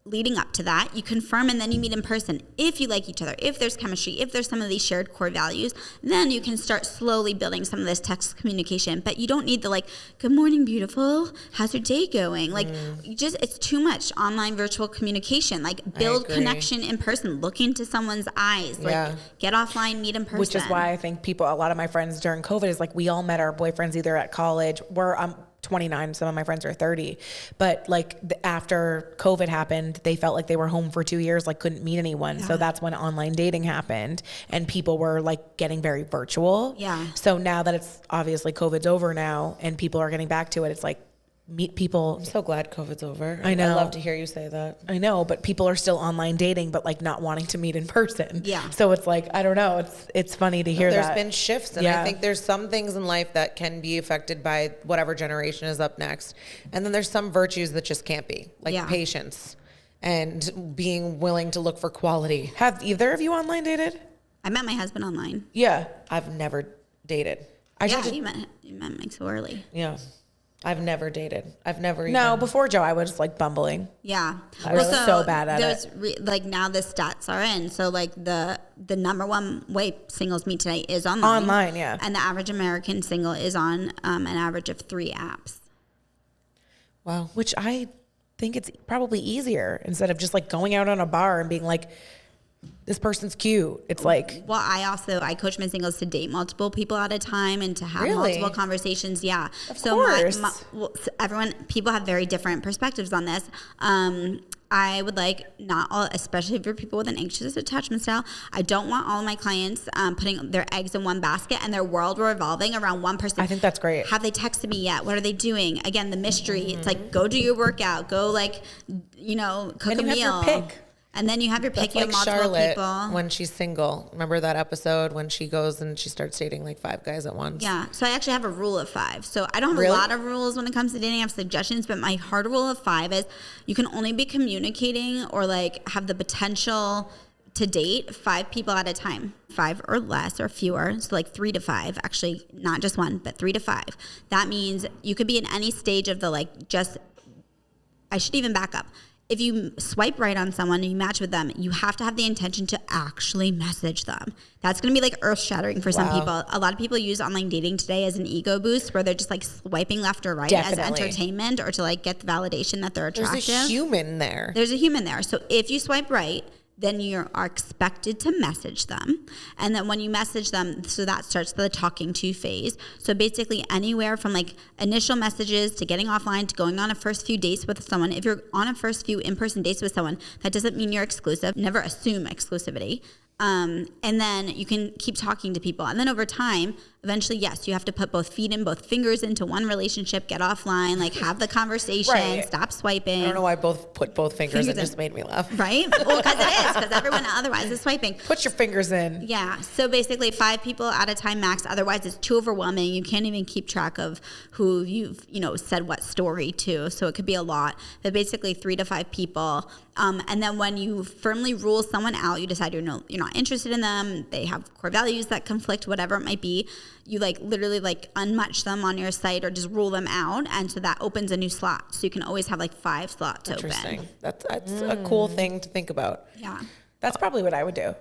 Leading up to that, you confirm and then you meet in person. If you like each other, if there's chemistry, if there's some of these shared core values, then you can start slowly building some of this text communication. But you don't need the like, good morning, beautiful. How's your day going? Like, you just, it's too much online virtual communication. Like, build connection in person. Look into someone's eyes. Like, get offline, meet in person. Which is why I think a lot of my friends during COVID is like, we all met our boyfriends either at college. I'm 29, some of my friends are 30, but like after COVID happened, they felt like they were home for 2 years, like couldn't meet anyone. So that's when online dating happened and people were like getting very virtual. Yeah. So now that it's obviously COVID's over now and people are getting back to it, it's like meet people. I'm so glad COVID's over. I know. I love to hear you say that. I know, but people are still online dating, but like not wanting to meet in person. Yeah. So it's like, I don't know. It's funny to hear There's that. been shifts, and I think there's some things in life that can be affected by whatever generation is up next. And then there's some virtues that just can't be, like patience and being willing to look for quality. Have either of you online dated? I met my husband online. Yeah. I've never dated. You met me so early. Yeah. I've never dated. I've never before Joe, I was like bumbling. Yeah. I was so bad at it. Like now the stats are in. So like the number one way singles meet today is online. Online, yeah. And the average American single is on an average of 3 apps. Wow. Which I think it's probably easier instead of just like going out on a bar and being like, this person's cute. It's like, well, I coach my singles to date multiple people at a time and to have multiple conversations. Yeah. Of course. People have very different perspectives on this. I would like not all, especially for people with an anxious attachment style, I don't want all of my clients putting their eggs in one basket and their world revolving around one person. I think that's great. Have they texted me yet? What are they doing? Again, the mystery. It's like, go do your workout. Go like, you know, cook a meal. Have your pick. And then you have your pick. That's like Charlotte people. When she's single. Remember that episode when she goes and she starts dating like 5 guys at once? Yeah. So I actually have a rule of 5. So I don't have a lot of rules when it comes to dating. I have suggestions, but my hard rule of 5 is you can only be communicating or like have the potential to date 5 people at a time, 5 or less or fewer. So like 3 to 5, actually not just 1, but 3 to 5. That means you could be in any stage of the I should even back up. If you swipe right on someone and you match with them, you have to have the intention to actually message them. That's going to be like earth-shattering for some people. A lot of people use online dating today as an ego boost where they're just like swiping left or right as entertainment or to like get the validation that they're attractive. There's a human there. There's a human there. So if you swipe right, then you are expected to message them. And then when you message them, so that starts the talking to phase. So basically anywhere from like initial messages to getting offline to going on a first few dates with someone. If you're on a first few in-person dates with someone, that doesn't mean you're exclusive. Never assume exclusivity. And then you can keep talking to people. And then over time, eventually, yes, you have to put both feet and both fingers into one relationship, get offline, like have the conversation, Right. stop swiping. I don't know why I put both fingers. It just made me laugh. Right? Well, because it is, because everyone otherwise is swiping. Put your fingers in. Yeah. So basically 5 people at a time max. Otherwise it's too overwhelming. You can't even keep track of who you've, said what story to. So it could be a lot, but basically 3 to 5 people. And then when you firmly rule someone out, you decide you're not interested in them. They have core values that conflict, whatever it might be. You literally unmatch them on your site or just rule them out. And so that opens a new slot. So you can always have 5 slots Interesting. open. That's a cool thing to think about. Yeah. That's probably what I would do.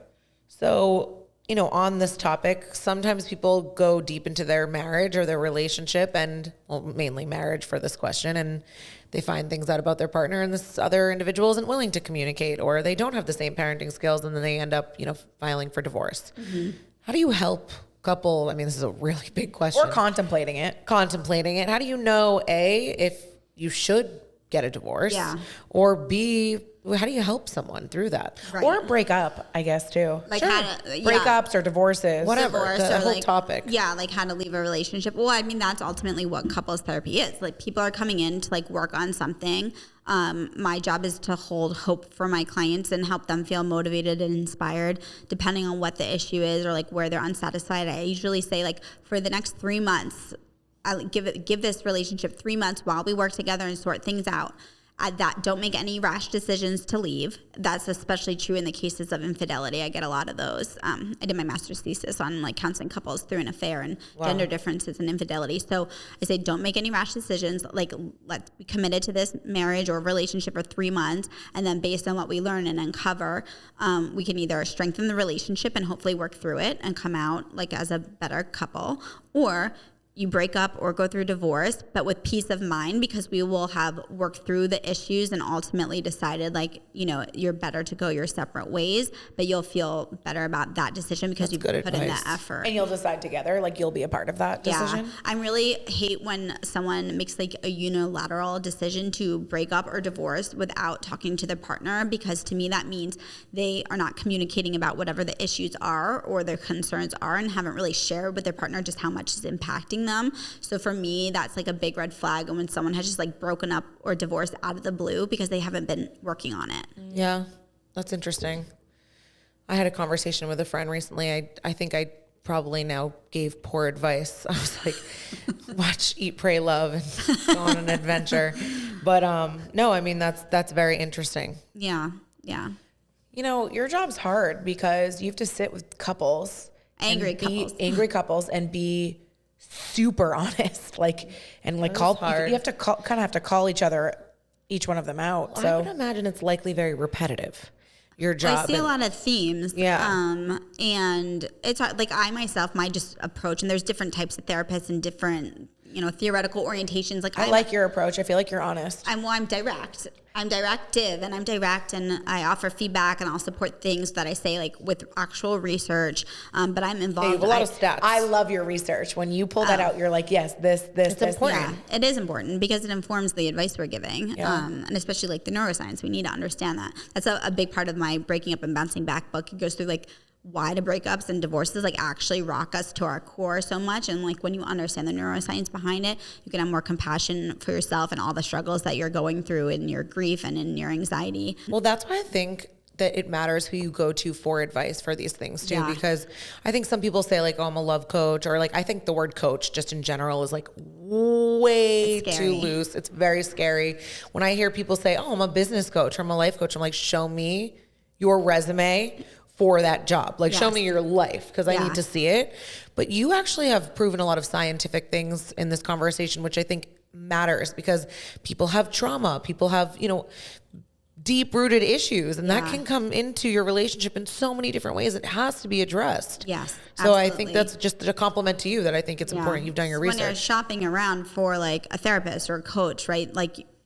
So, on this topic, sometimes people go deep into their marriage or their relationship and, well, mainly marriage for this question, and they find things out about their partner and this other individual isn't willing to communicate, or they don't have the same parenting skills, and then they end up, filing for divorce. Mm-hmm. How do you help couple? I mean, this is a really big question. Or contemplating it. How do you know, A, if you should get a divorce? Yeah. Or B, how do you help someone through that? Right. Or break up, I guess, too. Breakups or divorces. Whatever. Divorce The or whole topic. Yeah, how to leave a relationship. Well, I mean, that's ultimately what couples therapy is. People are coming in to work on something. My job is to hold hope for my clients and help them feel motivated and inspired depending on what the issue is or where they're unsatisfied. I usually say for the next 3 months, I give this relationship 3 months while we work together and sort things out. Don't make any rash decisions to leave. That's especially true in the cases of infidelity. I get a lot of those. I did my master's thesis on counseling couples through an affair and gender differences and infidelity. So I say don't make any rash decisions. Let's be committed to this marriage or relationship for 3 months, and then based on what we learn and uncover, we can either strengthen the relationship and hopefully work through it and come out as a better couple, or you break up or go through divorce, but with peace of mind, because we will have worked through the issues and ultimately decided you're better to go your separate ways, but you'll feel better about that decision because you put in that effort. And you'll decide together, you'll be a part of that decision. Yeah. I really hate when someone makes a unilateral decision to break up or divorce without talking to their partner, because to me that means they are not communicating about whatever the issues are or their concerns are and haven't really shared with their partner just how much is impacting them. So for me, that's a big red flag. And when someone has just broken up or divorced out of the blue because they haven't been working on it. Yeah, that's interesting. I had a conversation with a friend recently. I think I probably now gave poor advice. I was like, watch Eat, Pray, Love and go on an adventure. But no, I mean, that's very interesting. Yeah. Yeah. Your job's hard because you have to sit with couples. Angry couples and be super honest, call. Hard. You have to kind of have to call each one of them out. Well, so I would imagine it's likely very repetitive. Your job. I see a lot of themes. Yeah. And it's I myself, my just approach, and there's different types of therapists and different, theoretical orientations. I like your approach. I feel like you're honest. I'm direct. I'm directive, and I'm direct, and I offer feedback, and I'll support things that I say with actual research. But I'm involved. You have a lot of stats. I love your research. When you pull that out, you're like, yes, this. It's important. Yeah, it is important because it informs the advice we're giving, and especially the neuroscience. We need to understand that. That's a big part of my Breaking Up and Bouncing Back book. It goes through why do breakups and divorces actually rock us to our core so much, and when you understand the neuroscience behind it, you can have more compassion for yourself and all the struggles that you're going through in your grief and in your anxiety. Well, that's why I think that it matters who you go to for advice for these things too, because I think some people say oh, I'm a love coach, or I think the word coach just in general is way too loose. It's very scary. When I hear people say, oh, I'm a business coach or I'm a life coach, I'm like, show me your resume for that job. Show me your life, because I need to see it. But you actually have proven a lot of scientific things in this conversation, which I think matters, because people have trauma, people have, deep-rooted issues, and that can come into your relationship in so many different ways. It has to be addressed. Yes, so absolutely. I think that's just a compliment to you, that I think it's important you've done your research. When you're shopping around for a therapist or a coach, right?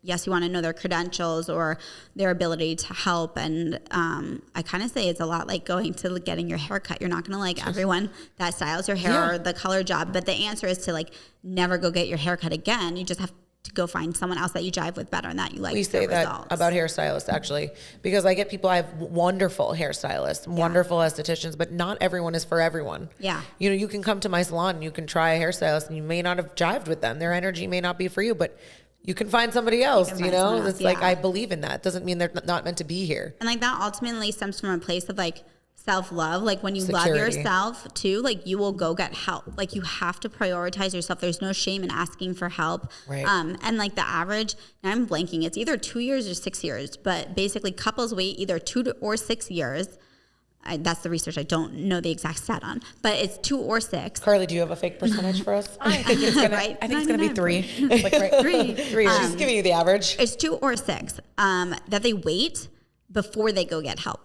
yes, you want to know their credentials or their ability to help. And I kind of say it's a lot like going to getting your hair cut. You're not going to like everyone that styles your hair or the color job. But the answer is to like never go get your hair cut again. You just have to go find someone else that you jive with better and that you like. We say that about hairstylists actually, because I get people, I have wonderful hairstylists, wonderful estheticians, but not everyone is for everyone. Yeah. You know, you can come to my salon and you can try a hairstylist and you may not have jived with them. Their energy may not be for you, but you can find somebody else, you know? It's like, I believe in that. Doesn't mean they're not meant to be here. And like that ultimately stems from a place of like self-love. Like when you love yourself too, like you will go get help. Like you have to prioritize yourself. There's no shame in asking for help. Right. And like the average, now I'm blanking, it's either 2 years or 6 years, but basically couples wait either 2 or 6 years. That's the research I don't know the exact stat on, but it's 2 or 6. Carly, do you have a fake percentage for us? I think it's gonna, Right? I think it's gonna be 3. It's like 3. 3. She's giving you the average. It's 2 or 6 that they wait before they go get help.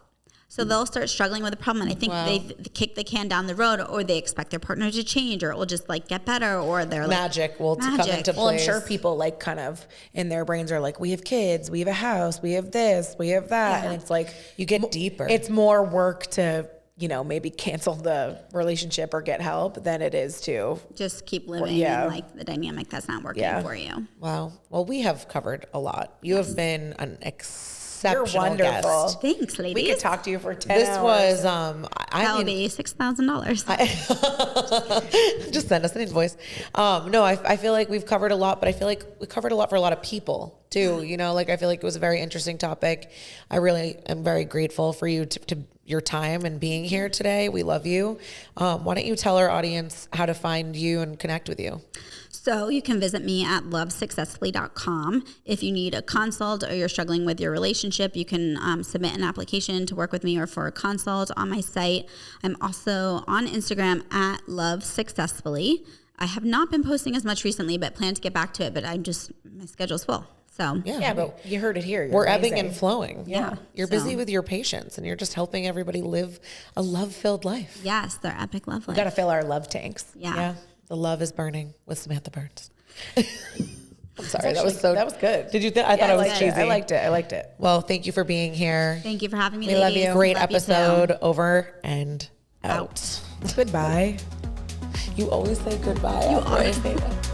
So they'll start struggling with a problem, and I think they kick the can down the road, or they expect their partner to change, or it will just like get better, or they're like magic will come into place. Well, I'm sure people like kind of in their brains are like, we have kids, we have a house, we have this, we have that, and it's like you get deeper. It's more work to, you know, maybe cancel the relationship or get help than it is to just keep living in like the dynamic that's not working for you. Wow. Well, we have covered a lot. You have been an exceptional You're wonderful. guest. Thanks, ladies. We could talk to you for 10 This hours. was That'll be $6,000. just send us an invoice. No, I feel like we've covered a lot, but I feel like we covered a lot for a lot of people too. You know, like I feel like it was a very interesting topic. I really am very grateful for you to your time and being here today. We love you. Why don't you tell our audience how to find you and connect with you? So you can visit me at lovesuccessfully.com. If you need a consult or you're struggling with your relationship, you can submit an application to work with me or for a consult on my site. I'm also on Instagram at lovesuccessfully. I have not been posting as much recently, but plan to get back to it. But my schedule's full. So Yeah, but you heard it here. You're we're amazing. ebbing and flowing. Yeah. You're busy with your patients and you're just helping everybody live a love-filled life. yes, they're epic love life. We got to fill our love tanks. Yeah. The love is burning with Samantha Burns. I'm sorry, that was good. Did you think? I thought it was cheesy. I liked it. Well, thank you for being here. Thank you for having me. We love you. Great Love you too. episode. Over and out. Goodbye. You always say goodbye. You always say that.